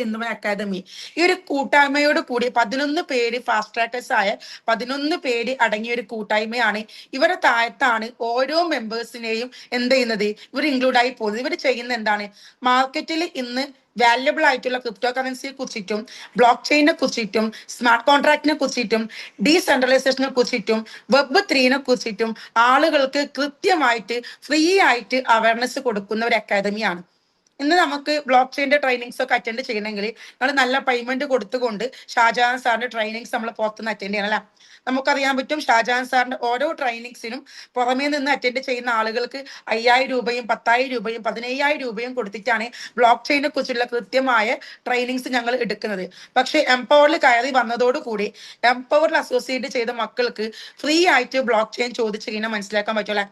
എന്ന അക്കാദമി ഈ ഒരു കൂട്ടായ്മയോട് കൂടി 11 പേര് ഫാസ്റ്റ് ട്രാക്കേഴ്സ് ആയ 11 പേര് അടങ്ങിയ ഒരു കൂട്ടായ്മയാണ്. ഇവരുടെ താഴത്താണ് ഓരോ മെമ്പേഴ്സിനെയും എന്ത് ചെയ്യുന്നത്, ഇവർ ഇൻക്ലൂഡ് ആയി പോകുന്നത്. ഇവർ ചെയ്യുന്ന എന്താണ്, മാർക്കറ്റിൽ ഇന്ന് വാല്യബിൾ ആയിട്ടുള്ള ക്രിപ്റ്റോ കറൻസിയെ കുറിച്ചിട്ടും ബ്ലോക്ക് ചെയിനെ കുറിച്ചിട്ടും സ്മാർട്ട് കോൺട്രാക്റ്റിനെ കുറിച്ചിട്ടും ഡീസെൻട്രലൈസേഷനെ കുറിച്ചിട്ടും Web3നെ കുറിച്ചിട്ടും ആളുകൾക്ക് കൃത്യമായിട്ട് ഫ്രീ ആയിട്ട് അവയർനെസ് കൊടുക്കുന്ന ഒരു അക്കാദമിയാണ്. ഇന്ന് നമുക്ക് ബ്ലോക്ക് ചെയിൻ്റെ ട്രെയിനിങ്സ് ഒക്കെ അറ്റൻഡ് ചെയ്യണമെങ്കിൽ നമ്മൾ നല്ല പേയ്മെന്റ് കൊടുത്തുകൊണ്ട് ഷാജഹാൻ സാറിന്റെ ട്രെയിനിങ്സ് നമ്മൾ പുറത്തുനിന്ന് അറ്റൻഡ് ചെയ്യണം അല്ലേ. നമുക്കറിയാൻ പറ്റും ഷാജഹാൻ സാറിന്റെ ഓരോ ട്രെയിനിങ്സിനും പുറമേ നിന്ന് അറ്റൻഡ് ചെയ്യുന്ന ആളുകൾക്ക് 5000 രൂപയും 10,000 രൂപയും 15,000 രൂപയും കൊടുത്തിട്ടാണ് ബ്ലോക്ക് ചെയിനെ കുറിച്ചുള്ള കൃത്യമായ ട്രെയിനിങ്സ് ഞങ്ങൾ എടുക്കുന്നത്. പക്ഷേ എംപവറിൽ കയറി വന്നതോടുകൂടി എംപവറിൽ അസോസിയേറ്റ് ചെയ്ത മക്കൾക്ക് ഫ്രീ ആയിട്ട് ബ്ലോക്ക് ചെയിൻ ചോദിച്ചു കഴിഞ്ഞാൽ മനസ്സിലാക്കാൻ പറ്റുമല്ലേ.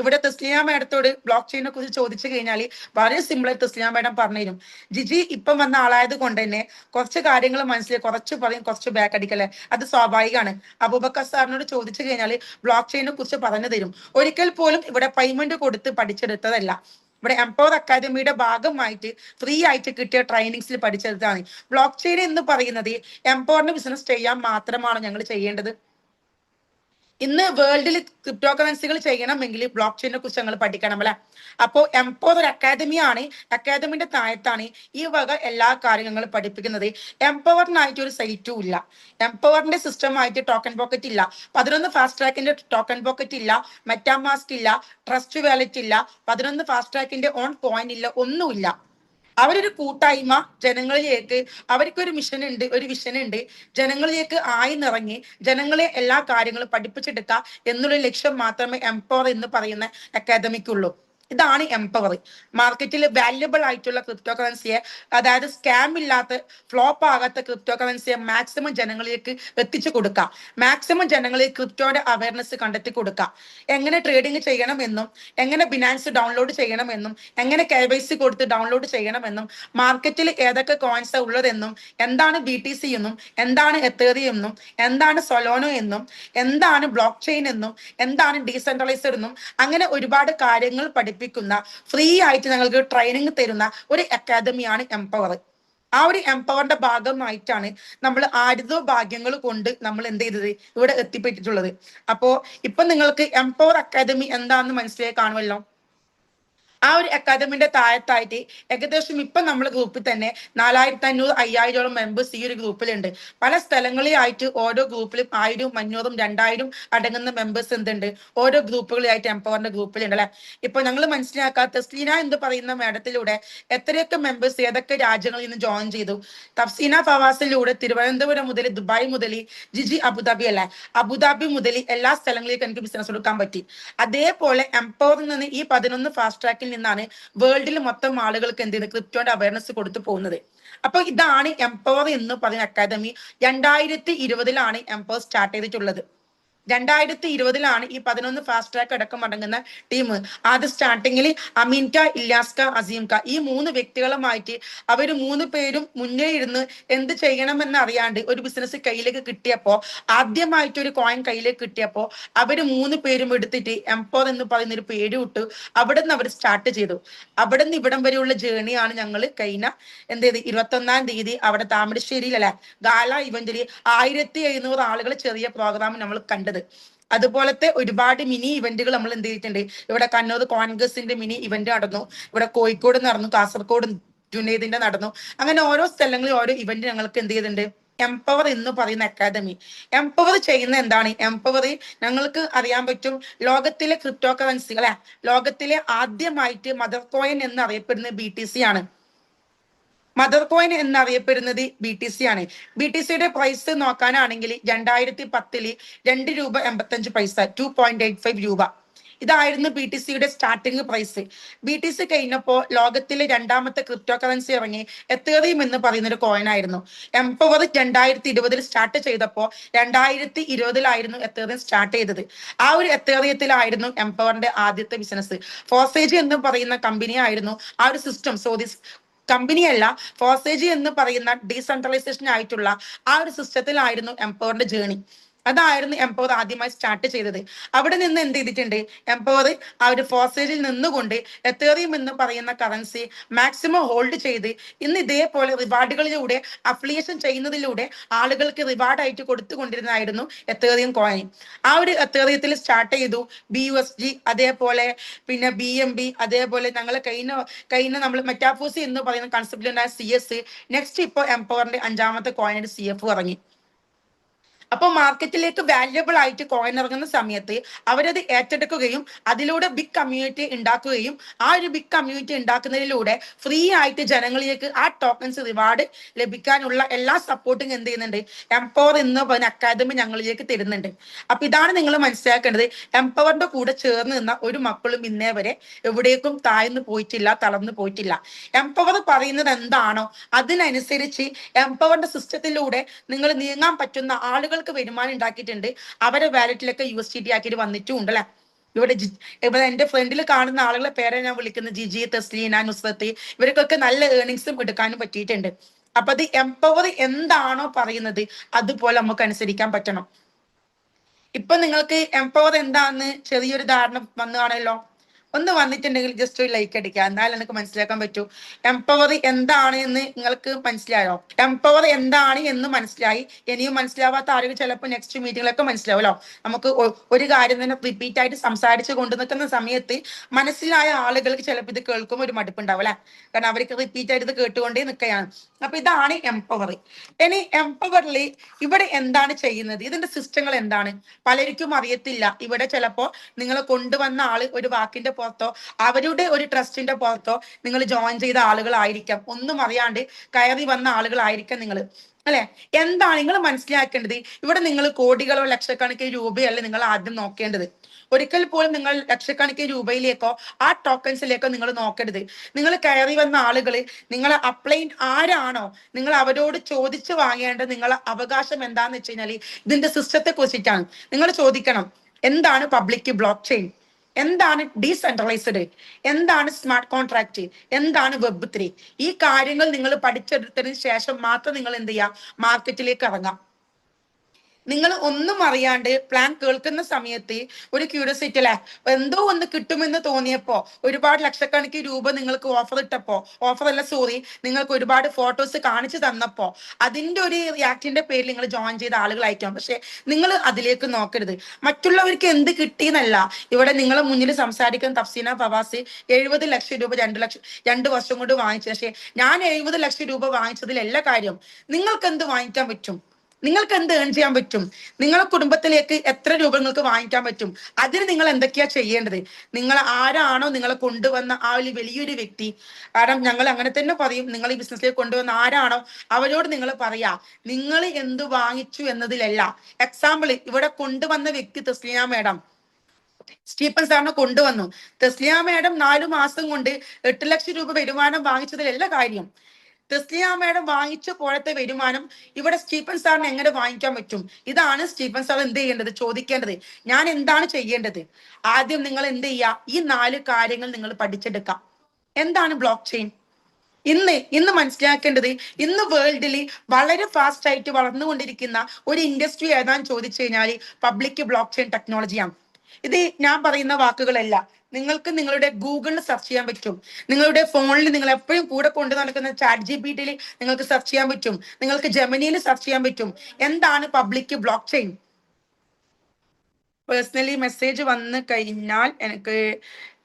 ഇവിടെ തസ്ലിയ മാഡത്തോട് ബ്ലോക്ക് ചെയിനെ കുറിച്ച് ചോദിച്ചു കഴിഞ്ഞാൽ വളരെ സിമ്പിളായി തസ്ലിയ മാഡം പറഞ്ഞുതരും. ജിജി ഇപ്പം വന്ന ആളായത് കൊണ്ട് തന്നെ കുറച്ച് കാര്യങ്ങൾ മനസ്സിലായി, കുറച്ച് പറയും, കുറച്ച് ബാക്ക് അടിക്കല്ലേ, അത് സ്വാഭാവികമാണ്. അബൂബക്കർ സാറിനോട് ചോദിച്ചു കഴിഞ്ഞാൽ ബ്ലോക്ക് ചെയിനെ കുറിച്ച് പറഞ്ഞു തരും. ഒരിക്കൽ പോലും ഇവിടെ പേയ്മെന്റ് കൊടുത്ത് പഠിച്ചെടുത്തതല്ല. ഇവിടെ എംപവർ അക്കാദമിയുടെ ഭാഗമായിട്ട് ഫ്രീ ആയിട്ട് കിട്ടിയ ട്രെയിനിങ്സിൽ പഠിച്ചെടുത്താണ്. ബ്ലോക്ക് ചെയിൻ എന്ന് പറയുന്നത് എംപവറിന് ബിസിനസ് ചെയ്യാൻ മാത്രമാണ് ഞങ്ങൾ ചെയ്യേണ്ടത്. ഇന്ന് വേൾഡിൽ ക്രിപ്റ്റോ കറൻസികൾ ചെയ്യണമെങ്കിൽ ബ്ലോക്ക് ചെയിനെ കുറിച്ച് ഞങ്ങൾ പഠിക്കണം അല്ലെ. അപ്പോൾ എംപവർ ഒരു അക്കാദമിയാണ്. അക്കാദമിന്റെ താഴത്താണ് ഈ വക എല്ലാ കാര്യങ്ങളും പഠിപ്പിക്കുന്നത്. എംപവറിനായിട്ട് ഒരു സൈറ്റും ഇല്ല. എംപവറിന്റെ സിസ്റ്റമായിട്ട് ടോക്കൺ പോക്കറ്റ് ഇല്ല. 11 ഫാസ്റ്റ് ട്രാക്കിന്റെ ടോക്കൺ പോക്കറ്റ് ഇല്ല, മെറ്റാമാസ്ക് ഇല്ല, ട്രസ്റ്റ് വാലറ്റ് ഇല്ല, 11 ഫാസ്റ്റ് ട്രാക്കിന്റെ ഓൺ പോയിന്റ് ഇല്ല, ഒന്നുമില്ല. അവരൊരു കൂട്ടായ്മ, ജനങ്ങളിലേക്ക് അവർക്കൊരു മിഷൻ ഉണ്ട്, ഒരു വിഷൻ ഉണ്ട്. ജനങ്ങളിലേക്ക് നിറങ്ങി ജനങ്ങളെ എല്ലാ കാര്യങ്ങളും പഠിപ്പിച്ചെടുക്കുക എന്നുള്ള ലക്ഷ്യം മാത്രമേ എംപവർ എന്ന് പറയുന്ന അക്കാദമിക്കുള്ളൂ. ഇതാണ് എംപവർ. മാർക്കറ്റിൽ വാല്യബിൾ ആയിട്ടുള്ള ക്രിപ്റ്റോ കറൻസിയെ, അതായത് സ്കാം ഇല്ലാത്ത ഫ്ലോപ്പ് ആകാത്ത ക്രിപ്റ്റോ കറൻസിയെ മാക്സിമം ജനങ്ങളിലേക്ക് എത്തിച്ചു കൊടുക്കുക. മാക്സിമം ജനങ്ങളിൽ ക്രിപ്റ്റോയുടെ അവയർനെസ് കണ്ടെത്തി കൊടുക്കുക. എങ്ങനെ ട്രേഡിംഗ് ചെയ്യണമെന്നും, എങ്ങനെ ബിനാൻസ് ഡൗൺലോഡ് ചെയ്യണമെന്നും, എങ്ങനെ KYC കൊടുത്ത് ഡൗൺലോഡ് ചെയ്യണമെന്നും, മാർക്കറ്റിൽ ഏതൊക്കെ കോയിൻസ് ഉള്ളതെന്നും, എന്താണ് BTC എന്നും, എന്താണ് എത്തേറിയം എന്നും, എന്താണ് സൊലോനോ എന്നും, എന്താണ് ബ്ലോക്ക് ചെയിൻ എന്നും, എന്താണ് ഡീസെൻട്രലൈസ്ഡ് എന്നും, അങ്ങനെ ഒരുപാട് കാര്യങ്ങൾ പഠിപ്പിക്കുന്ന ഫ്രീ ആയിട്ട് ഞങ്ങൾക്ക് ട്രെയിനിങ് തരുന്ന ഒരു അക്കാദമിയാണ് എംപവർ. ആ ഒരു എംപവറിന്റെ ഭാഗമായിട്ടാണ് നമ്മൾ ആരുതോ ഭാഗ്യങ്ങൾ കൊണ്ട് നമ്മൾ എന്ത് ചെയ്തത്, ഇവിടെ എത്തിപ്പെട്ടിട്ടുള്ളത്. അപ്പോ ഇപ്പൊ നിങ്ങൾക്ക് എംപവർ അക്കാദമി എന്താണെന്ന് മനസ്സിലായി കാണുമല്ലോ. ആ ഒരു അക്കാദമിന്റെ താഴത്തായിട്ട് ഏകദേശം ഇപ്പൊ നമ്മൾ ഗ്രൂപ്പിൽ തന്നെ 4500 5000ഓളം മെമ്പേഴ്സ് ഈ ഒരു ഗ്രൂപ്പിലുണ്ട്. പല സ്ഥലങ്ങളിലായിട്ട് ഓരോ ഗ്രൂപ്പിലും 1000 500 2000 അടങ്ങുന്ന മെമ്പേഴ്സ് എന്തുണ്ട്, ഓരോ ഗ്രൂപ്പുകളായിട്ട് എംപവറിന്റെ ഗ്രൂപ്പിലുണ്ട് അല്ലെ. ഇപ്പൊ ഞങ്ങൾ മനസ്സിലാക്കാത്ത തസ്ലീന എന്ന് പറയുന്ന മാഡത്തിലൂടെ എത്രയൊക്കെ മെമ്പേഴ്സ് ഏതൊക്കെ രാജ്യങ്ങളിൽ നിന്ന് ജോയിൻ ചെയ്തു. തഫ്സീന ഫവാസിലൂടെ തിരുവനന്തപുരം മുതൽ ദുബായ് മുതൽ ജിജി അബുദാബി അല്ലെ, അബുദാബി മുതൽ എല്ലാ സ്ഥലങ്ങളിലേക്കും എനിക്ക് ബിസിനസ് കൊടുക്കാൻ പറ്റി. അതേപോലെ എംപവറിൽ നിന്ന് ഈ 11 ഫാസ്റ്റ് ട്രാക്കിൽ നിന്നാണ് വേൾഡിൽ മൊത്തം ആളുകൾക്ക് എന്ത് ചെയ്യുന്നത്, ക്രിപ്റ്റോന്റെ അവയർനെസ് കൊടുത്തു പോകുന്നത്. അപ്പൊ ഇതാണ് എംപവർ എന്ന് പറയുന്ന അക്കാദമി. 2020 എംപവർ സ്റ്റാർട്ട് ചെയ്തിട്ടുള്ളത്. 2020 ഈ 11 ഫാസ്റ്റ് ട്രാക്ക് അടക്കം അടങ്ങുന്ന ടീം ആദ്യ സ്റ്റാർട്ടിങ്ങിൽ അമീൻക, ഇല്യാസ്ക, അസീംക ഈ 3 വ്യക്തികളുമായിട്ട് അവർ 3 പേരും മുന്നേ ഇരുന്ന് എന്ത് ചെയ്യണമെന്ന് അറിയാണ്ട് ഒരു ബിസിനസ് കയ്യിലേക്ക് കിട്ടിയപ്പോ, ആദ്യമായിട്ട് ഒരു കോയിൻ കയ്യിലേക്ക് കിട്ടിയപ്പോ അവർ 3 പേരും എടുത്തിട്ട് എംപവർ എന്ന് പറയുന്ന ഒരു പേര് ഇട്ടു. അവിടെ നിന്ന് അവർ സ്റ്റാർട്ട് ചെയ്തു. അവിടെ നിന്ന് ഇവിടം വരെയുള്ള ജേണിയാണ് ഞങ്ങൾ കഴിഞ്ഞ എന്ത് ചെയ്ത് 21-ാം തീയതി അവിടെ താമരശ്ശേരിയിൽ അല്ലെ ഗാല ഇവന്റിൽ 1700 ആളുകൾ ചെറിയ പ്രോഗ്രാം നമ്മൾ കണ്ടത്. അതുപോലത്തെ ഒരുപാട് മിനി ഇവന്റുകൾ നമ്മൾ എന്ത് ചെയ്തിട്ടുണ്ട്. ഇവിടെ കണ്ണൂർ കോൺഗ്രസിന്റെ മിനി ഇവന്റ് നടന്നു, ഇവിടെ കോഴിക്കോട് നടന്നു, കാസർഗോഡ് ജുനൈദിന്റെ നടന്നു. അങ്ങനെ ഓരോ സ്ഥലങ്ങളിൽ ഓരോ ഇവന്റ് ഞങ്ങൾക്ക് എന്ത് ചെയ്തിട്ടുണ്ട്. എംപവർ എന്ന് പറയുന്ന അക്കാദമി എംപവർ ചെയ്യുന്ന എന്താണ്, എംപവർ ഞങ്ങൾക്ക് അറിയാൻ പറ്റും ലോകത്തിലെ ക്രിപ്റ്റോ കറൻസി അല്ലെ, ലോകത്തിലെ ആദ്യമായിട്ട് മദർ കോയിൻ എന്ന് അറിയപ്പെടുന്നത് BTC ആണ്. മദർ കോയിൻ എന്നറിയപ്പെടുന്നത് BTC ആണ്. BTCയുടെ പ്രൈസ് നോക്കാനാണെങ്കിൽ 2010 ₹2.85 2.85 രൂപ ഇതായിരുന്നു BTCയുടെ സ്റ്റാർട്ടിംഗ് പ്രൈസ്. BTC കഴിഞ്ഞപ്പോൾ ലോകത്തിലെ 2ാമത്തെ ക്രിപ്റ്റോ കറൻസി ഇറങ്ങി എത്തേറിയം എന്ന് പറയുന്ന ഒരു കോയിൻ ആയിരുന്നു. എംപവർ 2020 സ്റ്റാർട്ട് ചെയ്തപ്പോൾ 2020 എത്തേറിയം സ്റ്റാർട്ട് ചെയ്തത്. ആ ഒരു എത്തേറിയത്തിലായിരുന്നു എംപവറിന്റെ ആദ്യത്തെ ബിസിനസ്. ഫോസേജ് എന്ന് പറയുന്ന കമ്പനി ആയിരുന്നു ആ ഒരു സിസ്റ്റം. കമ്പനിയല്ല, ഫോസേജ് എന്ന് പറയുന്ന ഡീസെൻട്രലൈസേഷൻ ആയിട്ടുള്ള ആ ഒരു സിസ്റ്റത്തിലായിരുന്നു എംപവറിന്റെ ജേണി. അതായിരുന്നു എംപവർ ആദ്യമായി സ്റ്റാർട്ട് ചെയ്തത്. അവിടെ നിന്ന് എന്ത് ചെയ്തിട്ടുണ്ട്, എംപവർ ആ ഒരു ഫോസേജിൽ നിന്നുകൊണ്ട് എത്തേറിയം എന്ന് പറയുന്ന കറൻസി മാക്സിമം ഹോൾഡ് ചെയ്ത് ഇന്ന് ഇതേപോലെ റിവാർഡുകളിലൂടെ അഫിലിയേഷൻ ചെയ്യുന്നതിലൂടെ ആളുകൾക്ക് റിവാർഡായിട്ട് കൊടുത്തുകൊണ്ടിരുന്നതായിരുന്നു എത്തേറിയം കോയിൻ. ആ ഒരു എത്തേറിയത്തിൽ സ്റ്റാർട്ട് ചെയ്തു BUSD, അതേപോലെ പിന്നെ BNB, അതേപോലെ ഞങ്ങൾ കഴിഞ്ഞ നമ്മൾ മെറ്റാഫോസി എന്ന് പറയുന്ന കൺസെപ്റ്റിലുണ്ടായ CS. നെക്സ്റ്റ് ഇപ്പോൾ എംപവറിന്റെ 5ാമത്തെ കോയിൻ CF ഇറങ്ങി. അപ്പോൾ മാർക്കറ്റിലേക്ക് വാല്യുബിൾ ആയിട്ട് കോയിൻ ഇറങ്ങുന്ന സമയത്ത് അവരത് ഏറ്റെടുക്കുകയും അതിലൂടെ ബിഗ് കമ്മ്യൂണിറ്റി ഉണ്ടാക്കുകയും ആ ഒരു ബിഗ് കമ്മ്യൂണിറ്റി ഉണ്ടാക്കുന്നതിലൂടെ ഫ്രീ ആയിട്ട് ജനങ്ങളിലേക്ക് ആ ടോക്കൺസ് റിവാർഡ് ലഭിക്കാനുള്ള എല്ലാ സപ്പോർട്ടും എന്ത് ചെയ്യുന്നുണ്ട്, എംപവർ എന്ന് പറഞ്ഞ അക്കാദമി ഞങ്ങളിലേക്ക് തരുന്നുണ്ട്. അപ്പൊ ഇതാണ് നിങ്ങൾ മനസ്സിലാക്കേണ്ടത്. എംപവറിന്റെ കൂടെ ചേർന്ന് നിന്ന ഒരു മക്കളും ഇന്നേ വരെ എവിടേക്കും താഴ്ന്നു പോയിട്ടില്ല, തളർന്നു പോയിട്ടില്ല. എംപവർ പറയുന്നത് എന്താണോ അതിനനുസരിച്ച് എംപവറിന്റെ സിസ്റ്റത്തിലൂടെ നിങ്ങൾ നീങ്ങാൻ പറ്റുന്ന ആളുകൾ വരുമാനം ഉണ്ടാക്കിയിട്ടുണ്ട്. അവരെ വാലറ്റിലൊക്കെ USDT ആക്കിയിട്ട് വന്നിട്ടും ഉണ്ടല്ലേ. ഇവിടെ എന്റെ ഫ്രണ്ടിൽ കാണുന്ന ആളുകളെ പേരെ ഞാൻ വിളിക്കുന്നത് ജിജി, തസ്ലീന, നുസ്രത്ത്. ഇവർക്കൊക്കെ നല്ല ഏർണിങ്സും എടുക്കാനും പറ്റിയിട്ടുണ്ട്. അപ്പൊ അത് എംപവർ എന്താണോ പറയുന്നത് അതുപോലെ നമുക്ക് അനുസരിക്കാൻ പറ്റണം. ഇപ്പൊ നിങ്ങൾക്ക് എംപവർ എന്താന്ന് ചെറിയൊരു ധാരണ വന്നു കാണല്ലോ. ഒന്ന് വന്നിട്ടുണ്ടെങ്കിൽ ജസ്റ്റ് ഒരു ലൈക്ക് അടിക്കുക, എന്നാലും എനിക്ക് മനസ്സിലാക്കാൻ പറ്റൂ എംപവർ എന്താണ് എന്ന് നിങ്ങൾക്ക് മനസ്സിലായോ. എംപവർ എന്താണ് എന്ന് മനസ്സിലായി. ഇനിയും മനസ്സിലാവാത്ത ആളുകൾ ചിലപ്പോൾ നെക്സ്റ്റ് മീറ്റിങ്ങിലൊക്കെ മനസ്സിലാവുമല്ലോ. നമുക്ക് ഒരു കാര്യം തന്നെ റിപ്പീറ്റ് ആയിട്ട് സംസാരിച്ച് കൊണ്ടു നിൽക്കുന്ന സമയത്ത് മനസ്സിലായ ആളുകൾക്ക് ചിലപ്പോൾ ഇത് കേൾക്കുമ്പോൾ ഒരു മടുപ്പുണ്ടാവും അല്ലെ, കാരണം അവർക്ക് റിപ്പീറ്റ് ആയിട്ട് ഇത് കേട്ടുകൊണ്ടേ നിൽക്കുകയാണ്. അപ്പൊ ഇതാണ് എംപവർ. ഇനി എംപവറിൽ ഇവിടെ എന്താണ് ചെയ്യുന്നത്, ഇതിന്റെ സിസ്റ്റങ്ങൾ എന്താണ് പലർക്കും അറിയത്തില്ല. ഇവിടെ ചിലപ്പോ നിങ്ങൾ കൊണ്ടുവന്ന ആള് ഒരു വാക്കിന്റെ പുറത്തോ അവരുടെ ഒരു ട്രസ്റ്റിന്റെ പുറത്തോ നിങ്ങൾ ജോയിൻ ചെയ്ത ആളുകളായിരിക്കാം, ഒന്നും അറിയാണ്ട് കയറി വന്ന ആളുകളായിരിക്കാം നിങ്ങൾ അല്ലെ. എന്താണ് നിങ്ങൾ മനസ്സിലാക്കേണ്ടത്, ഇവിടെ നിങ്ങൾ കോടികളോ ലക്ഷക്കണക്കിന് രൂപയല്ല നിങ്ങൾ ആദ്യം നോക്കേണ്ടത്. ഒരിക്കൽ പോലും നിങ്ങൾ ലക്ഷക്കണക്കിന് രൂപയിലേക്കോ ആ ടോക്കൺസിലേക്കോ നിങ്ങൾ നോക്കരുത്. നിങ്ങൾ കയറി വന്ന ആളുകൾ നിങ്ങൾ അപ്ലൈ ആരാണോ നിങ്ങൾ അവരോട് ചോദിച്ചു വാങ്ങേണ്ടത് നിങ്ങളെ അവകാശം എന്താന്ന് വെച്ച് കഴിഞ്ഞാൽ ഇതിന്റെ സിസ്റ്റത്തെ കുറിച്ചിട്ടാണ്. നിങ്ങൾ ചോദിക്കണം, എന്താണ് പബ്ലിക് ബ്ലോക്ക് ചെയിൻ, എന്താണ് ഡീസെൻട്രലൈസ്ഡ്, എന്താണ് സ്മാർട്ട് കോൺട്രാക്ട്, എന്താണ് Web3. ഈ കാര്യങ്ങൾ നിങ്ങൾ പഠിച്ചെടുത്തതിന് ശേഷം മാത്രം നിങ്ങൾ എന്ത് ചെയ്യുക, മാർക്കറ്റിലേക്ക് ഇറങ്ങാം. നിങ്ങൾ ഒന്നും അറിയാണ്ട് പ്ലാൻ കേൾക്കുന്ന സമയത്ത് ഒരു ക്യൂരിയോസിറ്റി അല്ലെ, എന്തോ ഒന്ന് കിട്ടുമെന്ന് തോന്നിയപ്പോ ഒരുപാട് ലക്ഷക്കണക്കിന് രൂപ നിങ്ങൾക്ക് ഓഫർ ഇട്ടപ്പോ, ഓഫർ അല്ല സോറി, നിങ്ങൾക്ക് ഒരുപാട് ഫോട്ടോസ് കാണിച്ചു തന്നപ്പോ അതിന്റെ ഒരു റിയാക്ടിന്റെ പേരിൽ നിങ്ങൾ ജോയിൻ ചെയ്ത ആളുകളായിരിക്കും. പക്ഷെ നിങ്ങൾ അതിലേക്ക് നോക്കരുത്. മറ്റുള്ളവർക്ക് എന്ത് കിട്ടിയെന്നല്ല, ഇവിടെ നിങ്ങളെ മുന്നിൽ സംസാരിക്കുന്ന തഫ്സീന ഫവാസ് 70 ലക്ഷം രൂപ 2 വർഷം കൊണ്ട് വാങ്ങിച്ചു. പക്ഷെ ഞാൻ 70 ലക്ഷം രൂപ വാങ്ങിച്ചതിലല്ല കാര്യം. നിങ്ങൾക്ക് എന്ത് വാങ്ങിക്കാൻ പറ്റും, നിങ്ങൾക്ക് എന്ത് ഏൺ ചെയ്യാൻ പറ്റും, നിങ്ങളെ കുടുംബത്തിലേക്ക് എത്ര രൂപ നിങ്ങൾക്ക് വാങ്ങിക്കാൻ പറ്റും, അതിന് നിങ്ങൾ എന്തൊക്കെയാ ചെയ്യേണ്ടത്. നിങ്ങൾ ആരാണോ നിങ്ങളെ കൊണ്ടുവന്ന ആ ഒരു വലിയൊരു വ്യക്തി, കാരണം ഞങ്ങൾ അങ്ങനെ തന്നെ പറയും, നിങ്ങൾ ഈ ബിസിനസ്സിലേക്ക് കൊണ്ടുവന്ന ആരാണോ അവരോട് നിങ്ങൾ പറയാ നിങ്ങൾ എന്ത് വാങ്ങിച്ചു എന്നതിലല്ല. എക്സാമ്പിൾ, ഇവിടെ കൊണ്ടുവന്ന വ്യക്തി തസ്ലിയ മാഡം സ്റ്റീഫൻ സാറിനെ കൊണ്ടുവന്നു. തസ്ലിയ മാഡം 4 മാസം കൊണ്ട് 8 ലക്ഷം രൂപ വരുമാനം വാങ്ങിച്ചതിലല്ല കാര്യം. തസ്ലിയ മാഡം വാങ്ങിച്ച പോലത്തെ വരുമാനം ഇവിടെ സ്റ്റീഫൻ സാറിന് എങ്ങനെ വാങ്ങിക്കാൻ പറ്റും. ഇതാണ് സ്റ്റീഫൻ സാർ എന്ത് ചെയ്യേണ്ടത്, ചോദിക്കേണ്ടത്. ഞാൻ എന്താണ് ചെയ്യേണ്ടത്, ആദ്യം നിങ്ങൾ എന്ത് ചെയ്യുക, ഈ 4 കാര്യങ്ങൾ നിങ്ങൾ പഠിച്ചെടുക്കാം. എന്താണ് ബ്ലോക്ക് ചെയിൻ, ഇന്ന് മനസ്സിലാക്കേണ്ടത്, ഇന്ന് വേൾഡിൽ വളരെ ഫാസ്റ്റ് ആയിട്ട് വളർന്നുകൊണ്ടിരിക്കുന്ന ഒരു ഇൻഡസ്ട്രി ഏതാന്ന് ചോദിച്ചു കഴിഞ്ഞാൽ പബ്ലിക് ബ്ലോക്ക് ചെയിൻ ടെക്നോളജിയാണ്. ഇത് ഞാൻ പറയുന്ന വാക്കുകളല്ല, നിങ്ങൾക്ക് നിങ്ങളുടെ ഗൂഗിളിൽ സെർച്ച് ചെയ്യാൻ പറ്റും. നിങ്ങളുടെ ഫോണിൽ നിങ്ങൾ എപ്പോഴും കൂടെ കൊണ്ടു നടക്കുന്ന ChatGPT നിങ്ങൾക്ക് സെർച്ച് ചെയ്യാൻ പറ്റും. നിങ്ങൾക്ക് ജെമിനിയിൽ സെർച്ച് ചെയ്യാൻ പറ്റും. എന്താണ് public block chain. Personally message വന്ന് കഴിഞ്ഞാൽ എനിക്ക്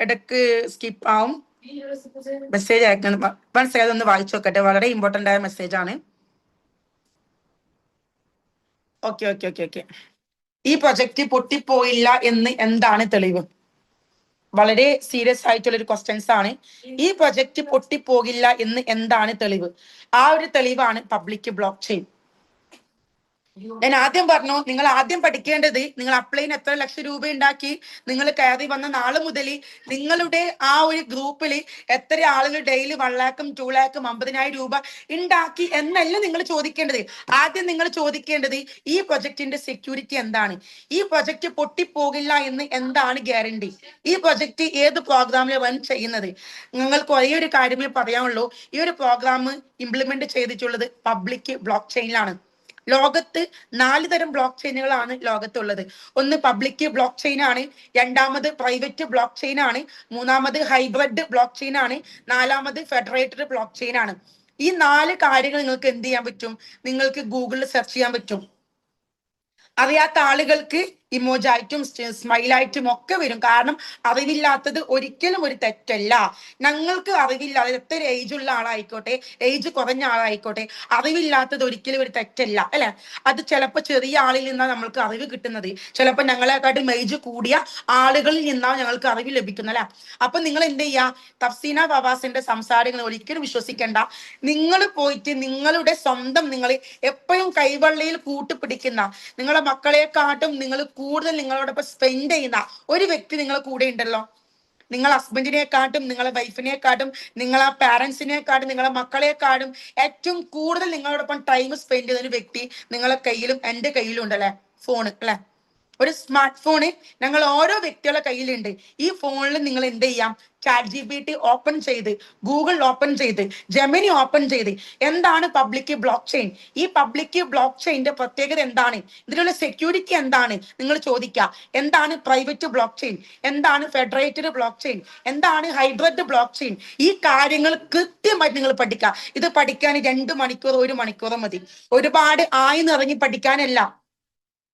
ഇടക്ക് സ്കിപ്പ് ആവും. മെസ്സേജ് അയക്കണം, ഒന്ന് വായിച്ചു നോക്കട്ടെ, വളരെ ഇമ്പോർട്ടന്റ് ആയ മെസ്സേജ് ആണ്. ഓക്കെ ഓക്കെ ഓക്കെ ഓക്കെ ഈ പ്രൊജക്റ്റ് പൊട്ടിപ്പോയില്ല എന്ന് എന്താണ് തെളിവ്. വളരെ സീരിയസ് ആയിട്ടുള്ള ഒരു ക്വസ്റ്റ്യൻസ് ആണ്. ഈ പ്രൊജക്റ്റ് പൊട്ടിപ്പോകില്ല എന്ന് എന്താണ് തെളിവ്. ആ ഒരു തെളിവാണ് പബ്ലിക് ബ്ലോക്ക് ചെയിൻ. ഞാൻ ആദ്യം പറഞ്ഞു, നിങ്ങൾ ആദ്യം പഠിക്കേണ്ടത്, നിങ്ങൾ അപ്ലൈന് എത്ര ലക്ഷം രൂപ ഉണ്ടാക്കി, നിങ്ങൾ കയറി വന്ന നാള് മുതൽ നിങ്ങളുടെ ആ ഒരു ഗ്രൂപ്പിൽ എത്ര ആളുകൾ ഡെയിലി 1 ലാഖും 2 ലാഖും 50,000 രൂപ ഉണ്ടാക്കി എന്നല്ല നിങ്ങൾ ചോദിക്കേണ്ടത്. ആദ്യം നിങ്ങൾ ചോദിക്കേണ്ടത് ഈ പ്രൊജക്ടിന്റെ സെക്യൂരിറ്റി എന്താണ്, ഈ പ്രൊജക്ട് പൊട്ടിപ്പോകില്ല എന്ന് എന്താണ് ഗ്യാരണ്ടി, ഈ പ്രൊജക്ട് ഏത് പ്രോഗ്രാമിൽ റൺ ചെയ്യുന്നത്. നിങ്ങൾക്ക് ഒരേ ഒരു കാര്യമേ പറയാനുള്ളൂ, ഈ ഒരു പ്രോഗ്രാം ഇംപ്ലിമെന്റ് ചെയ്തിട്ടുള്ളത് പബ്ലിക് ബ്ലോക്ക് ചെയിനിലാണ്. ലോകത്ത് 4 തരം ബ്ലോക്ക് ചെയിനുകളാണ് ലോകത്തുള്ളത്. ഒന്ന് പബ്ലിക് ബ്ലോക്ക് ചെയിൻ ആണ്, രണ്ടാമത് പ്രൈവറ്റ് ബ്ലോക്ക് ചെയിൻ ആണ്, മൂന്നാമത് ഹൈബ്രിഡ് ബ്ലോക്ക് ചെയിൻ ആണ്, നാലാമത് ഫെഡറേറ്റഡ് ബ്ലോക്ക് ചെയിൻ ആണ്. ഈ 4 കാര്യങ്ങൾ നിങ്ങൾക്ക് എന്ത് ചെയ്യാൻ പറ്റും? നിങ്ങൾക്ക് ഗൂഗിളിൽ സെർച്ച് ചെയ്യാൻ പറ്റും. അറിയാത്ത ആളുകൾക്ക് ഇമോജായിട്ടും സ്മൈലായിട്ടും ഒക്കെ വരും. കാരണം അറിവില്ലാത്തത് ഒരിക്കലും ഒരു തെറ്റല്ല. ഞങ്ങൾക്ക് അറിവില്ലാതെ എത്ര ഏജ് ഉള്ള ആളായിക്കോട്ടെ, ഏജ് കുറഞ്ഞ ആളായിക്കോട്ടെ, അറിവില്ലാത്തത് ഒരിക്കലും ഒരു തെറ്റല്ല, അല്ലെ? അത് ചിലപ്പോൾ ചെറിയ ആളിൽ നിന്നാണ് നമ്മൾക്ക് അറിവ് കിട്ടുന്നത്, ചിലപ്പോൾ ഞങ്ങളെക്കാട്ടും ഏജ് കൂടിയ ആളുകളിൽ നിന്നാണ് ഞങ്ങൾക്ക് അറിവ് ലഭിക്കുന്നത്, അല്ലെ? അപ്പൊ നിങ്ങൾ എന്ത് ചെയ്യാ? തഫ്സീന ഫവാസിന്റെ സംസാരങ്ങൾ ഒരിക്കലും വിശ്വസിക്കേണ്ട. നിങ്ങൾ പോയിട്ട് നിങ്ങളുടെ സ്വന്തം, നിങ്ങൾ എപ്പോഴും കൈവെള്ളയിൽ കൂട്ടുപിടിക്കുന്ന, നിങ്ങളെ മക്കളെക്കാട്ടും നിങ്ങൾ കൂടുതൽ നിങ്ങളോടൊപ്പം സ്പെൻഡ് ചെയ്യുന്ന ഒരു വ്യക്തി നിങ്ങളെ കൂടെ ഉണ്ടല്ലോ. നിങ്ങൾ ഹസ്ബൻഡിനെക്കാട്ടും, നിങ്ങളെ വൈഫിനെക്കാട്ടും, നിങ്ങളെ പാരന്റ്സിനെക്കാട്ടും, നിങ്ങളെ മക്കളെക്കാട്ടും ഏറ്റവും കൂടുതൽ നിങ്ങളോടൊപ്പം ടൈം സ്പെൻഡ് ചെയ്യുന്ന ഒരു വ്യക്തി നിങ്ങളെ കയ്യിലും എൻ്റെ കയ്യിലും ഉണ്ടല്ലേ, ഫോണ്, അല്ലെ? ഒരു സ്മാർട്ട് ഫോണ് ഞങ്ങൾ ഓരോ വ്യക്തികളുടെ കയ്യിലുണ്ട്. ഈ ഫോണിൽ നിങ്ങൾ എന്ത് ചെയ്യാം? ChatGPT ഓപ്പൺ ചെയ്ത്, ഗൂഗിൾ ഓപ്പൺ ചെയ്ത്, ജെമിനി ഓപ്പൺ ചെയ്ത്, എന്താണ് പബ്ലിക് ബ്ലോക്ക് ചെയിൻ, ഈ പബ്ലിക് ബ്ലോക്ക് ചെയിന്റെ പ്രത്യേകത എന്താണ്, ഇതിനുള്ള സെക്യൂരിറ്റി എന്താണ് നിങ്ങൾ ചോദിക്കുക. എന്താണ് പ്രൈവറ്റ് ബ്ലോക്ക് ചെയിൻ, എന്താണ് ഫെഡറേറ്റഡ് ബ്ലോക്ക് ചെയിൻ, എന്താണ് ഹൈബ്രിഡ് ബ്ലോക്ക് ചെയിൻ, ഈ കാര്യങ്ങൾ കൃത്യമായിട്ട് നിങ്ങൾ പഠിക്കുക. ഇത് പഠിക്കാൻ 2 മണിക്കൂർ 1 മണിക്കൂർ മതി. ഒരുപാട് നിറങ്ങി പഠിക്കാനല്ല.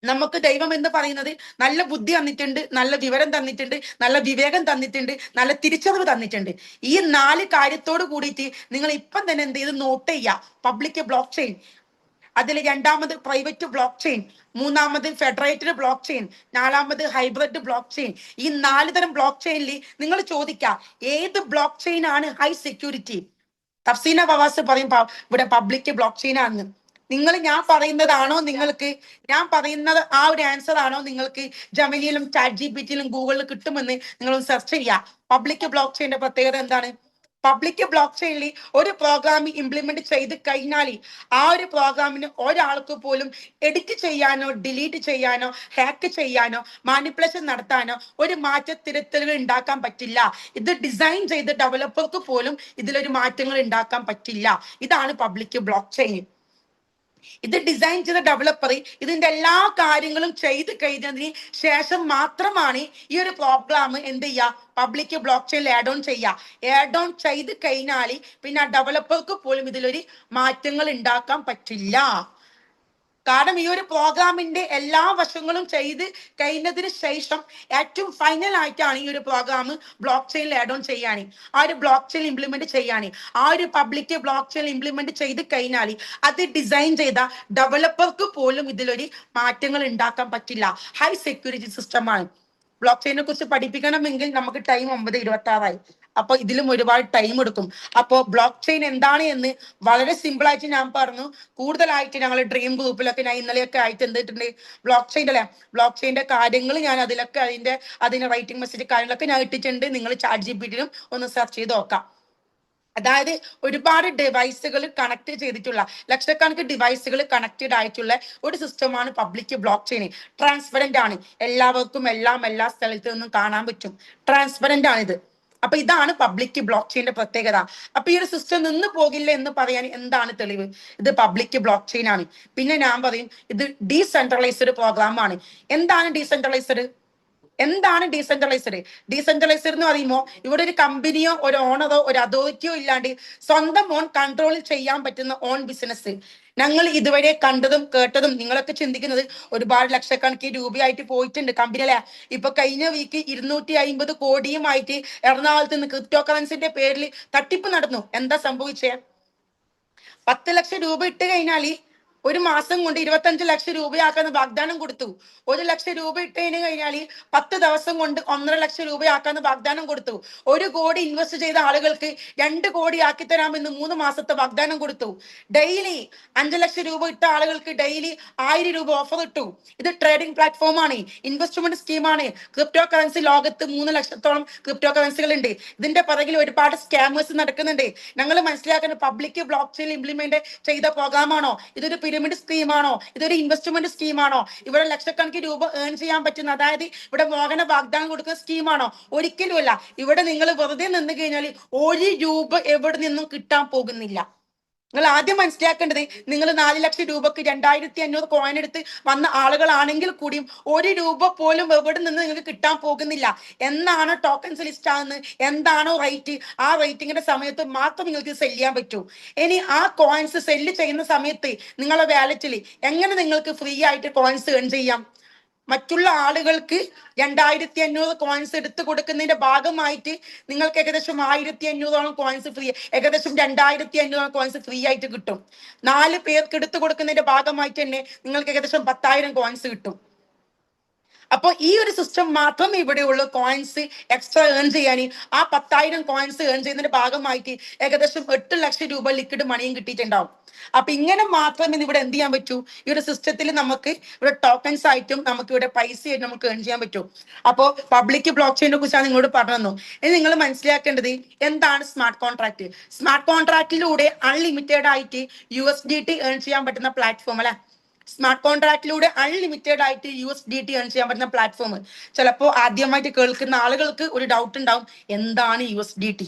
നമുക്ക് ദൈവം എന്ന് പറയുന്നത് നല്ല ബുദ്ധി തന്നിട്ടുണ്ട്, നല്ല വിവരം തന്നിട്ടുണ്ട്, നല്ല വിവേകം തന്നിട്ടുണ്ട്, നല്ല തിരിച്ചറിവ് തന്നിട്ടുണ്ട്. ഈ 4 കാര്യത്തോട് കൂടിയിട്ട് നിങ്ങൾ ഇപ്പം തന്നെ എന്ത് ചെയ്ത് നോട്ട് ചെയ്യുക. പബ്ലിക് ബ്ലോക്ക് ചെയിൻ, അതിൽ രണ്ടാമത് പ്രൈവറ്റ് ബ്ലോക്ക് ചെയിൻ, മൂന്നാമത് ഫെഡറേറ്റഡ് ബ്ലോക്ക് ചെയിൻ, നാലാമത് ഹൈബ്രിഡ് ബ്ലോക്ക് ചെയിൻ. ഈ 4 തരം ബ്ലോക്ക് ചെയിനിൽ നിങ്ങൾ ചോദിക്കുക ഏത് ബ്ലോക്ക് ചെയിൻ ആണ് ഹൈ സെക്യൂരിറ്റി. തഫ്സീന ഫവാസ് പറയും ഇവിടെ പബ്ലിക് ബ്ലോക്ക് ചെയിൻ ആണെന്ന്. ഞാൻ പറയുന്നതാണോ നിങ്ങൾക്ക്, ഞാൻ പറയുന്നത് ആ ഒരു ആൻസർ ആണോ നിങ്ങൾക്ക് ജെമിനിയിലും ChatGPTയിലും ഗൂഗിളിൽ കിട്ടുമെന്ന് നിങ്ങൾ സെർച്ച് ചെയ്യുക. പബ്ലിക് ബ്ലോക്ക് ചെയിന്റെ പ്രത്യേകത എന്താണ്? പബ്ലിക് ബ്ലോക്ക് ചെയിനിൽ ഒരു പ്രോഗ്രാം ഇംപ്ലിമെന്റ് ചെയ്ത് കഴിഞ്ഞാൽ ആ ഒരു പ്രോഗ്രാമിന് ഒരാൾക്ക് പോലും എഡിറ്റ് ചെയ്യാനോ, ഡിലീറ്റ് ചെയ്യാനോ, ഹാക്ക് ചെയ്യാനോ, മാനിപ്പുലേഷൻ നടത്താനോ, ഒരു തിരുത്തലുകൾ ഉണ്ടാക്കാൻ പറ്റില്ല. ഇത് ഡിസൈൻ ചെയ്ത് ഡെവലപ്പർക്ക് പോലും ഇതിലൊരു മാറ്റങ്ങൾ ഉണ്ടാക്കാൻ പറ്റില്ല. ഇതാണ് പബ്ലിക് ബ്ലോക്ക് ചെയിൻ. ഇത് ഡിസൈൻ ചെയ്ത ഡെവലപ്പർ ഇതിന്റെ എല്ലാ കാര്യങ്ങളും ചെയ്ത് കഴിഞ്ഞതിന് ശേഷം മാത്രമാണ് ഈ ഒരു പ്രോഗ്രാം എന്ത് ചെയ്യുക? പബ്ലിക് ബ്ലോക്ക് ചെയിനിൽ ആഡ് ഓൺ ചെയ്യുക. ആഡ് ഓൺ ചെയ്ത് കഴിഞ്ഞാൽ പിന്നെ ആ ഡെവലപ്പർക്ക് പോലും ഇതിലൊരു മാറ്റങ്ങൾ ഉണ്ടാക്കാൻ പറ്റില്ല. കാരണം ഈ ഒരു പ്രോഗ്രാമിന്റെ എല്ലാ വശങ്ങളും ചെയ്ത് കഴിഞ്ഞതിന് ശേഷം ഏറ്റവും ഫൈനൽ ആയിട്ടാണ് ഈ ഒരു പ്രോഗ്രാം ബ്ലോക്ക് ചെയിനിൽ ആഡ് ഓൺ ചെയ്യാൻ, ആ ഒരു ബ്ലോക്ക് ചെയിൻ ഇംപ്ലിമെന്റ് ചെയ്യാൻ. ആ ഒരു പബ്ലിക് ബ്ലോക്ക് ചെയിൻ ഇംപ്ലിമെന്റ് ചെയ്ത് കഴിഞ്ഞാൽ അത് ഡിസൈൻ ചെയ്ത ഡെവലപ്പർക്ക് പോലും ഇതിലൊരു മാറ്റങ്ങൾ ഉണ്ടാക്കാൻ പറ്റില്ല. ഹൈ സെക്യൂരിറ്റി സിസ്റ്റമാണ്. ബ്ലോക്ക് ചെയിനെ കുറിച്ച് പഠിപ്പിക്കണമെങ്കിൽ നമുക്ക് ടൈം 9:26 അപ്പൊ ഇതിലും ഒരുപാട് ടൈം എടുക്കും. അപ്പോ ബ്ലോക്ക് ചെയിൻ എന്താണ് എന്ന് വളരെ സിമ്പിൾ ആയിട്ട് ഞാൻ പറഞ്ഞു. കൂടുതലായിട്ട് ഞങ്ങൾ ഡ്രീം ഗ്രൂപ്പിലൊക്കെ ഞാൻ ഇന്നലെയൊക്കെ ആയിട്ട് എന്തിട്ടുണ്ട്, ബ്ലോക്ക് ചെയിൻ അല്ലെ, ബ്ലോക്ക് ചെയിന്റെ കാര്യങ്ങൾ ഞാൻ അതിലൊക്കെ അതിന്റെ റൈറ്റിംഗ് മെസ്സേജ് കാര്യങ്ങളൊക്കെ ഞാൻ ഇട്ടിട്ടുണ്ട്. നിങ്ങൾ ChatGPTയിലും ഒന്ന് സെർച്ച് ചെയ്ത് നോക്കാം. അതായത് ഒരുപാട് ഡിവൈസുകൾ കണക്ട് ചെയ്തിട്ടുള്ള, ലക്ഷക്കണക്കിന് ഡിവൈസുകൾ കണക്റ്റഡ് ആയിട്ടുള്ള ഒരു സിസ്റ്റമാണ് പബ്ലിക് ബ്ലോക്ക് ചെയിൻ. ട്രാൻസ്പെറന്റ് ആണ്, എല്ലാവർക്കും എല്ലാ സ്ഥലത്തു നിന്നും കാണാൻ പറ്റും. ട്രാൻസ്പെറന്റ് ആണിത്. അപ്പൊ ഇതാണ് പബ്ലിക് ബ്ലോക്ക് ചെയിന്റെ പ്രത്യേകത. അപ്പൊ ഈ ഒരു സിസ്റ്റം നിന്ന് പോകില്ല എന്ന് പറയാൻ എന്താണ് തെളിവ്? ഇത് പബ്ലിക് ബ്ലോക്ക് ചെയിൻ ആണ്. പിന്നെ ഞാൻ പറയും ഇത് ഡീസെൻട്രലൈസ്ഡ് പ്രോഗ്രാം ആണ്. എന്താണ് ഡീസെൻട്രലൈസ്ഡ്? എന്താണ് ഡീസെൻട്രലൈസ്ഡ്? ഡീസെൻട്രലൈസ്ഡ് എന്ന് പറയുമ്പോൾ ഇവിടെ ഒരു കമ്പനിയോ, ഒരു ഓണറോ, ഒരു അതോറിറ്റിയോ ഇല്ലാണ്ട് സ്വന്തം ഓൺ കൺട്രോളിൽ ചെയ്യാൻ പറ്റുന്ന ഓൺ ബിസിനസ്. ഞങ്ങൾ ഇതുവരെ കണ്ടതും കേട്ടതും നിങ്ങളൊക്കെ ചിന്തിക്കുന്നത് ഒരുപാട് ലക്ഷക്കണക്കിന് രൂപയായിട്ട് പോയിട്ടുണ്ട് കമ്പനി, അല്ലെ? ഇപ്പൊ കഴിഞ്ഞ വീക്ക് 250 കോടിയുമായിട്ട് എറണാകുളത്ത് നിന്ന് ക്രിപ്റ്റോ കറൻസിന്റെ പേരിൽ തട്ടിപ്പ് നടന്നു. എന്താ സംഭവിച്ചേ? 10 ലക്ഷം രൂപ ഇട്ട് കഴിഞ്ഞാൽ ഒരു മാസം കൊണ്ട് 25 ലക്ഷം രൂപയാക്കാന്ന് വാഗ്ദാനം കൊടുത്തു. 1 ലക്ഷം രൂപ ഇട്ടതിന് കഴിഞ്ഞാൽ 10 ദിവസം കൊണ്ട് 1.5 ലക്ഷം രൂപയാക്കാന്ന് വാഗ്ദാനം കൊടുത്തു. 1 കോടി ഇൻവെസ്റ്റ് ചെയ്ത ആളുകൾക്ക് 2 കോടി ആക്കി തരാമെന്ന് 3 മാസത്തെ വാഗ്ദാനം കൊടുത്തു. ഡെയിലി 5 ലക്ഷം രൂപ ഇട്ട ആളുകൾക്ക് ഡെയിലി 1000 രൂപ ഓഫർ ഇട്ടു. ഇത് ട്രേഡിംഗ് പ്ലാറ്റ്ഫോം ആണ്, ഇൻവെസ്റ്റ്മെന്റ് സ്കീമാണ്. ക്രിപ്റ്റോ കറൻസി ലോകത്ത് 3 ലക്ഷത്തോളം ക്രിപ്റ്റോ കറൻസികൾ ഉണ്ട്. ഇതിന്റെ പുറകിൽ ഒരുപാട് സ്കാമേഴ്സ് നടക്കുന്നുണ്ട്. ഞങ്ങൾ മനസ്സിലാക്കുന്ന പബ്ലിക് ബ്ലോക്ക് ചെയിൻ ഇംപ്ലിമെന്റ് ചെയ്ത പ്രോഗ്രാമാണോ? ഇതൊരു പിരമിഡ് സ്കീമാണോ? ഇതൊരു ഇൻവെസ്റ്റ്മെന്റ് സ്കീമാണോ? ഇവിടെ ലക്ഷക്കണക്കിന് രൂപ ഏൺ ചെയ്യാൻ പറ്റുന്ന, അതായത് ഇവിടെ മോഹന വാഗ്ദാനം കൊടുക്കുന്ന സ്കീമാണോ? ഒരിക്കലുമല്ല. ഇവിടെ നിങ്ങൾ വെറുതെ നിന്ന് കഴിഞ്ഞാൽ 1 രൂപ എവിടെ നിന്നും കിട്ടാൻ പോകുന്നില്ല. നിങ്ങൾ ആദ്യം മനസ്സിലാക്കേണ്ടത്, നിങ്ങൾ 4 ലക്ഷം രൂപക്ക് 2500 കോയിൻ എടുത്ത് വന്ന ആളുകളാണെങ്കിൽ കൂടിയും 1 രൂപ പോലും എവിടെ നിന്ന് നിങ്ങൾക്ക് കിട്ടാൻ പോകുന്നില്ല. എന്നാണ് ടോക്കൺസ് ലിസ്റ്റ് ആകുന്നത്, എന്താണോ റേറ്റ്, ആ റേറ്റിങ്ങിന്റെ സമയത്ത് മാത്രം നിങ്ങൾക്ക് സെല് ചെയ്യാൻ പറ്റൂ. ഇനി ആ കോയിൻസ് സെല്ല് ചെയ്യുന്ന സമയത്ത് നിങ്ങളുടെ വാലറ്റിൽ എങ്ങനെ നിങ്ങൾക്ക് ഫ്രീ ആയിട്ട് കോയിൻസ് ഏൺ ചെയ്യാം? മറ്റുള്ള ആളുകൾക്ക് 2500 കോയിൻസ് എടുത്തു കൊടുക്കുന്നതിന്റെ ഭാഗമായിട്ട് നിങ്ങൾക്ക് ഏകദേശം 1500 കോയിൻസ് ഫ്രീ, ഏകദേശം 2500 കോയിൻസ് ഫ്രീ ആയിട്ട് കിട്ടും. 4 പേർക്ക് എടുത്തു കൊടുക്കുന്നതിന്റെ ഭാഗമായിട്ട് തന്നെ നിങ്ങൾക്ക് ഏകദേശം 10,000 കോയിൻസ് കിട്ടും. അപ്പോൾ ഈ ഒരു സിസ്റ്റം മാത്രം ഇവിടെയുള്ള കോയിൻസ് എക്സ്ട്രാ ഏൺ ചെയ്യാൻ, ആ 10,000 കോയിൻസ് ഏൺ ചെയ്യുന്നതിന്റെ ഭാഗമായിട്ട് ഏകദേശം 8 ലക്ഷം രൂപ ലിക്വിഡ് മണിയും കിട്ടിയിട്ടുണ്ടാവും. അപ്പൊ ഇങ്ങനെ മാത്രമേ ഇവിടെ എന്ത് ചെയ്യാൻ പറ്റൂ, ഈ ഒരു സിസ്റ്റത്തിൽ നമുക്ക് ഇവിടെ ടോക്കൺസ് ആയിട്ടും നമുക്ക് ഇവിടെ പൈസ ആയിട്ട് നമുക്ക് ഏൺ ചെയ്യാൻ പറ്റും. അപ്പോൾ പബ്ലിക് ബ്ലോക്ക് ചെയിനെ കുറിച്ചാണ് നിങ്ങളോട് പറഞ്ഞു. ഇനി നിങ്ങൾ മനസ്സിലാക്കേണ്ടത് എന്താണ് സ്മാർട്ട് കോൺട്രാക്ട്. സ്മാർട്ട് കോൺട്രാക്റ്റിലൂടെ അൺലിമിറ്റഡ് ആയിട്ട് USDT ഏൺ ചെയ്യാൻ പറ്റുന്ന പ്ലാറ്റ്ഫോം അല്ലെ. സ്മാർട്ട് കോൺട്രാക്റ്റിലൂടെ അൺലിമിറ്റഡ് ആയിട്ട് USDT ഏൺ ചെയ്യാൻ പറ്റുന്ന പ്ലാറ്റ്ഫോം. ചിലപ്പോൾ ആദ്യമായിട്ട് കേൾക്കുന്ന ആളുകൾക്ക് ഒരു ഡൗട്ട് ഉണ്ടാവും, എന്താണ് USDT?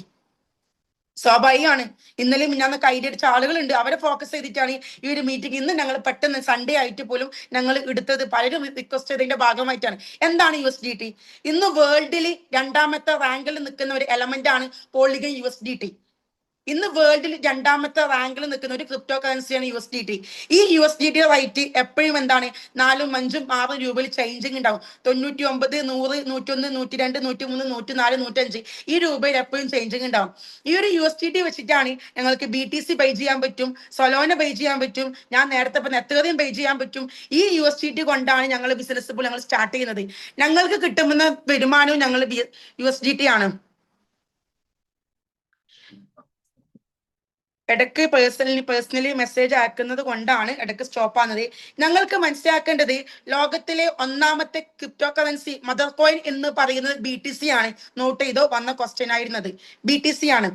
സ്വാഭാവികമാണ്. ഇന്നലെ മിന്നാന്നൊക്കെ ഐഡിയ അടിച്ച ആളുകളുണ്ട്. അവരെ ഫോക്കസ് ചെയ്തിട്ടാണ് ഈ ഒരു മീറ്റിംഗ് ഇന്ന് ഞങ്ങൾ പെട്ടെന്ന് സൺഡേ ആയിട്ട് പോലും ഞങ്ങൾ എടുത്തത്. പലരും റിക്വസ്റ്റ് ചെയ്തതിന്റെ ഭാഗമായിട്ടാണ്. എന്താണ് USDT? ഇന്ന് വേൾഡിൽ 2ാമത്തെ റാങ്കിൽ നിൽക്കുന്ന ഒരു എലമെന്റ് ആണ് പോളിഗൺ USDT. ഇന്ന് വേൾഡിൽ 2ാമത്തെ റാങ്കിൽ നിൽക്കുന്ന ഒരു ക്രിപ്റ്റോ കറൻസിയാണ് USDT. ഈ USDT റേറ്റ് എപ്പോഴും എന്താണ് 4, 5, 6 രൂപയിൽ ചേഞ്ചിങ് ഉണ്ടാവും. 99, 100, 101, 102, 103, 104, 105 ഈ രൂപയിൽ എപ്പോഴും ചേഞ്ചിങ് ഉണ്ടാവും. ഈ ഒരു USDT വെച്ചിട്ടാണ് ഞങ്ങൾക്ക് BTC ബൈ ചെയ്യാൻ പറ്റും, സൊലോന ബൈ ചെയ്യാൻ പറ്റും, ഞാൻ നേരത്തെ പറഞ്ഞ എത്രയും ബൈ ചെയ്യാൻ പറ്റും. ഈ USDT കൊണ്ടാണ് ഞങ്ങൾ ബിസിനസ് ഇപ്പോൾ ഞങ്ങൾ സ്റ്റാർട്ട് ചെയ്യുന്നത്. ഞങ്ങൾക്ക് കിട്ടുന്ന വരുമാനവും ഞങ്ങൾ USDT ആണ്. ഇടയ്ക്ക് പേഴ്സണലി മെസ്സേജ് അയക്കുന്നത് കൊണ്ടാണ് ഇടയ്ക്ക് സ്റ്റോപ്പ് ആകുന്നത്. ഞങ്ങൾക്ക് മനസ്സിലാക്കേണ്ടത് ലോകത്തിലെ 1ാമത്തെ ക്രിപ്റ്റോ കറൻസി മദർ കോയിൻ എന്ന് പറയുന്നത് BTC ആണ്. നോട്ട് ചെയ്തോ, വന്ന ക്വസ്റ്റ്യൻ ആയിരുന്നത് BTC ആണ്.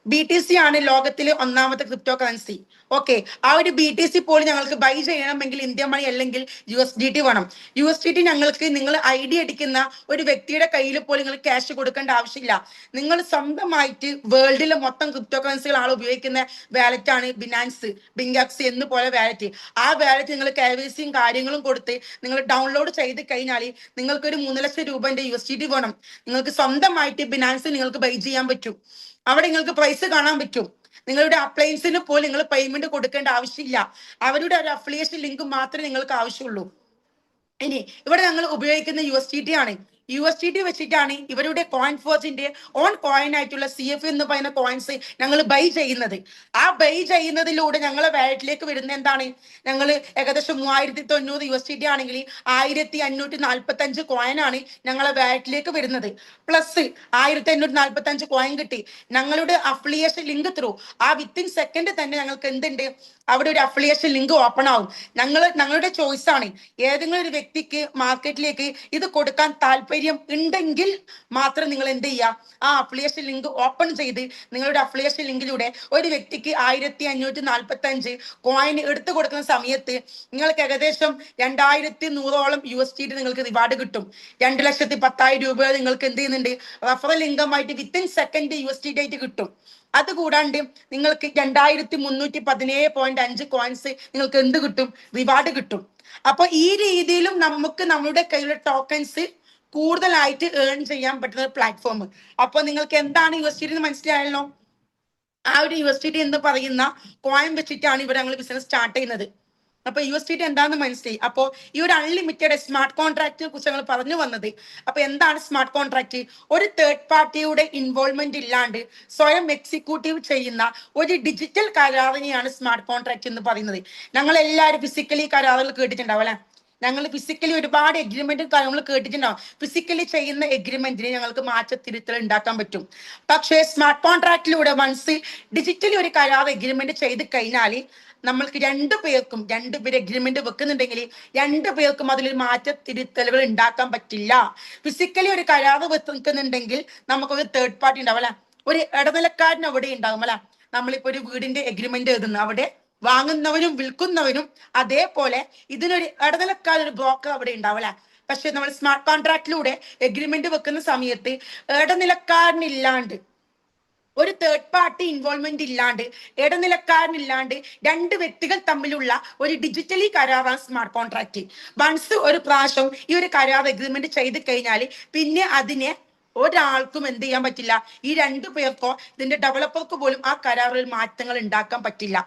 BTC ആണ് ലോകത്തിലെ 1ാമത്തെ ക്രിപ്റ്റോ കറൻസി. ഓക്കെ, ആ ഒരു BTC പോലും ഞങ്ങൾക്ക് ബൈ ചെയ്യണമെങ്കിൽ ഇന്ത്യ മണി അല്ലെങ്കിൽ USDT വേണം. USDT ഞങ്ങൾക്ക് നിങ്ങൾ ID അടിക്കുന്ന ഒരു വ്യക്തിയുടെ കയ്യിൽ പോലും നിങ്ങൾ ക്യാഷ് കൊടുക്കേണ്ട ആവശ്യമില്ല. നിങ്ങൾ സ്വന്തമായിട്ട് വേൾഡിലെ മൊത്തം ക്രിപ്റ്റോ കറൻസികൾ ആൾ ഉപയോഗിക്കുന്ന വാലറ്റ് ആണ് ബിനാൻസ്, ബിങ്കാക്സ് എന്ന് പോലെ വാലറ്റ്. ആ വാലറ്റ് നിങ്ങൾ KYCയും കാര്യങ്ങളും കൊടുത്ത് നിങ്ങൾ ഡൗൺലോഡ് ചെയ്ത് കഴിഞ്ഞാൽ നിങ്ങൾക്ക് ഒരു 3 ലക്ഷം രൂപന്റെ USDT വേണം. നിങ്ങൾക്ക് സ്വന്തമായിട്ട് ബിനാൻസ് നിങ്ങൾക്ക് ബൈ ചെയ്യാൻ പറ്റും. അവിടെ നിങ്ങൾക്ക് പ്രൈസ് കാണാൻ പറ്റും. നിങ്ങളുടെ അപ്ലയൻസിന് പോലും നിങ്ങൾ പേയ്മെന്റ് കൊടുക്കേണ്ട ആവശ്യമില്ല. അവരുടെ ഒരു അഫിലിയേഷൻ ലിങ്ക് മാത്രമേ നിങ്ങൾക്ക് ആവശ്യമുള്ളൂ. ഇനി ഇവിടെ ഞങ്ങൾ ഉപയോഗിക്കുന്ന USDT ആണ്. USDT വെച്ചിട്ടാണ് ഇവരുടെ കോയിൻ ഫോർജിന്റെ ഓൺ കോയിൻ ആയിട്ടുള്ള CF എന്ന് പറയുന്ന കോയിൻസ് ഞങ്ങൾ ബൈ ചെയ്യുന്നത്. ആ ബൈ ചെയ്യുന്നതിലൂടെ ഞങ്ങളെ വാലറ്റിലേക്ക് വരുന്ന എന്താണ്, ഞങ്ങൾ ഏകദേശം 3090 USDT ആണെങ്കിൽ 1545 കോയിനാണ് ഞങ്ങളെ വാലറ്റിലേക്ക് വരുന്നത്. പ്ലസ് 1545 കോയിൻ കിട്ടി. ഞങ്ങളുടെ അഫിലിയേഷൻ ലിങ്ക് ത്രൂ ആ വിത്തിൻ സെക്കൻഡ് തന്നെ ഞങ്ങൾക്ക് എന്തുണ്ട്, അവിടെ ഒരു അഫിലിയേഷൻ ലിങ്ക് ഓപ്പൺ ആവും. ഞങ്ങളുടെ ചോയ്സ് ആണ്. ഏതെങ്കിലും ഒരു വ്യക്തിക്ക് മാർക്കറ്റിലേക്ക് ഇത് കൊടുക്കാൻ താല്പര്യം ഉണ്ടെങ്കിൽ മാത്രം നിങ്ങൾ എന്ത് ചെയ്യുക, ആ അഫിലിയേഷൻ ലിങ്ക് ഓപ്പൺ ചെയ്ത് നിങ്ങളുടെ അഫിലിയേഷൻ ലിങ്കിലൂടെ ഒരു വ്യക്തിക്ക് 1545 കോയിൻ എടുത്തു കൊടുക്കുന്ന സമയത്ത് നിങ്ങൾക്ക് ഏകദേശം 2100ഓളം USDT നിങ്ങൾക്ക് റിവാർഡ് കിട്ടും. 2,10,000 രൂപ നിങ്ങൾക്ക് എന്ത് ചെയ്യുന്നുണ്ട്, റഫറൽ ഇൻകം ആയിട്ട് വിത്തിൻ സെക്കൻഡ് USDT ആയിട്ട് കിട്ടും. അതുകൂടാണ്ട് നിങ്ങൾക്ക് 2317.5 കോയിൻസ് നിങ്ങൾക്ക് എന്ത് കിട്ടും, റിവാർഡ് കിട്ടും. അപ്പൊ ഈ രീതിയിലും നമുക്ക് നമ്മുടെ കയ്യിലെ ടോക്കൺസ് കൂടുതലായിട്ട് ഏൺ ചെയ്യാൻ പറ്റുന്ന പ്ലാറ്റ്ഫോം. അപ്പൊ നിങ്ങൾക്ക് എന്താണ് USDT എന്ന് മനസ്സിലായല്ലോ. ആ ഒരു USDT എന്ന് പറയുന്ന കോയിൻ വെച്ചിട്ടാണ് ഇവിടെ ഞങ്ങൾ ബിസിനസ് സ്റ്റാർട്ട് ചെയ്യുന്നത്. അപ്പൊ USDT എന്താണെന്ന് മനസ്സിലായി. അപ്പോൾ ഈ ഒരു അൺലിമിറ്റഡ് സ്മാർട്ട് കോൺട്രാക്റ്റിനെ കുറിച്ച് ഞങ്ങൾ പറഞ്ഞു വന്നത്. അപ്പൊ എന്താണ് സ്മാർട്ട് കോൺട്രാക്ട്? ഒരു തേർഡ് പാർട്ടിയുടെ ഇൻവോൾവ്മെന്റ് ഇല്ലാണ്ട് സ്വയം എക്സിക്യൂട്ടീവ് ചെയ്യുന്ന ഒരു ഡിജിറ്റൽ കരാറിനെയാണ് സ്മാർട്ട് കോൺട്രാക്ട് എന്ന് പറയുന്നത്. ഞങ്ങൾ എല്ലാവരും ഫിസിക്കലി കരാറുകൾ കേട്ടിട്ടുണ്ടാവും അല്ലെ. ഞങ്ങൾ ഫിസിക്കലി ഒരുപാട് എഗ്രിമെന്റ് കാര്യങ്ങൾ കേട്ടിട്ടുണ്ടാവും. ഫിസിക്കലി ചെയ്യുന്ന എഗ്രിമെന്റിന് ഞങ്ങൾക്ക് മാറ്റത്തിരുത്തൽ ഉണ്ടാക്കാൻ പറ്റും. പക്ഷേ സ്മാർട്ട് കോൺട്രാക്റ്റിലൂടെ വൺസ് ഡിജിറ്റലി ഒരു കരാർ എഗ്രിമെന്റ് ചെയ്ത് കഴിഞ്ഞാൽ നമ്മൾക്ക് രണ്ടുപേരും എഗ്രിമെന്റ് വെക്കുന്നുണ്ടെങ്കിൽ രണ്ടുപേർക്കും അതിലൊരു മാറ്റത്തിരുത്തലുകൾ ഉണ്ടാക്കാൻ പറ്റില്ല. ഫിസിക്കലി ഒരു കരാർ വെക്കുന്നുണ്ടെങ്കിൽ നമുക്കൊരു തേർഡ് പാർട്ടി ഉണ്ടാവും അല്ലെ, ഒരു ഇടനിലക്കാരൻ അവിടെ ഉണ്ടാവും അല്ലെ. നമ്മളിപ്പോ ഒരു വീടിന്റെ എഗ്രിമെന്റ് എഴുതുന്നു, അവിടെ വാങ്ങുന്നവനും വിൽക്കുന്നവനും അതേപോലെ ഇതിനൊരു ഇടനിലക്കാരൊരു ബ്രോക്കർ അവിടെ ഉണ്ടാവും അല്ലെ. പക്ഷെ നമ്മൾ സ്മാർട്ട് കോൺട്രാക്റ്റിലൂടെ എഗ്രിമെന്റ് വെക്കുന്ന സമയത്ത് ഇടനിലക്കാരനില്ലാണ്ട് ഒരു തേർഡ് പാർട്ടി ഇൻവോൾവ്മെന്റ് ഇല്ലാണ്ട്, ഇടനിലക്കാരനില്ലാണ്ട് രണ്ട് വ്യക്തികൾ തമ്മിലുള്ള ഒരു ഡിജിറ്റലി കരാറാണ് സ്മാർട്ട് കോൺട്രാക്ട്. വൺസ് ഒരു പ്രാവശ്യം ഈ ഒരു കരാർ എഗ്രിമെന്റ് ചെയ്ത് കഴിഞ്ഞാൽ പിന്നെ അതിനെ ഒരാൾക്കും എന്ത് ചെയ്യാൻ പറ്റില്ല, ഈ രണ്ടു പേർക്കോ ഇതിന്റെ ഡെവലപ്പർക്ക് പോലും ആ കരാറിൽ മാറ്റങ്ങൾ ഉണ്ടാക്കാൻ പറ്റില്ല.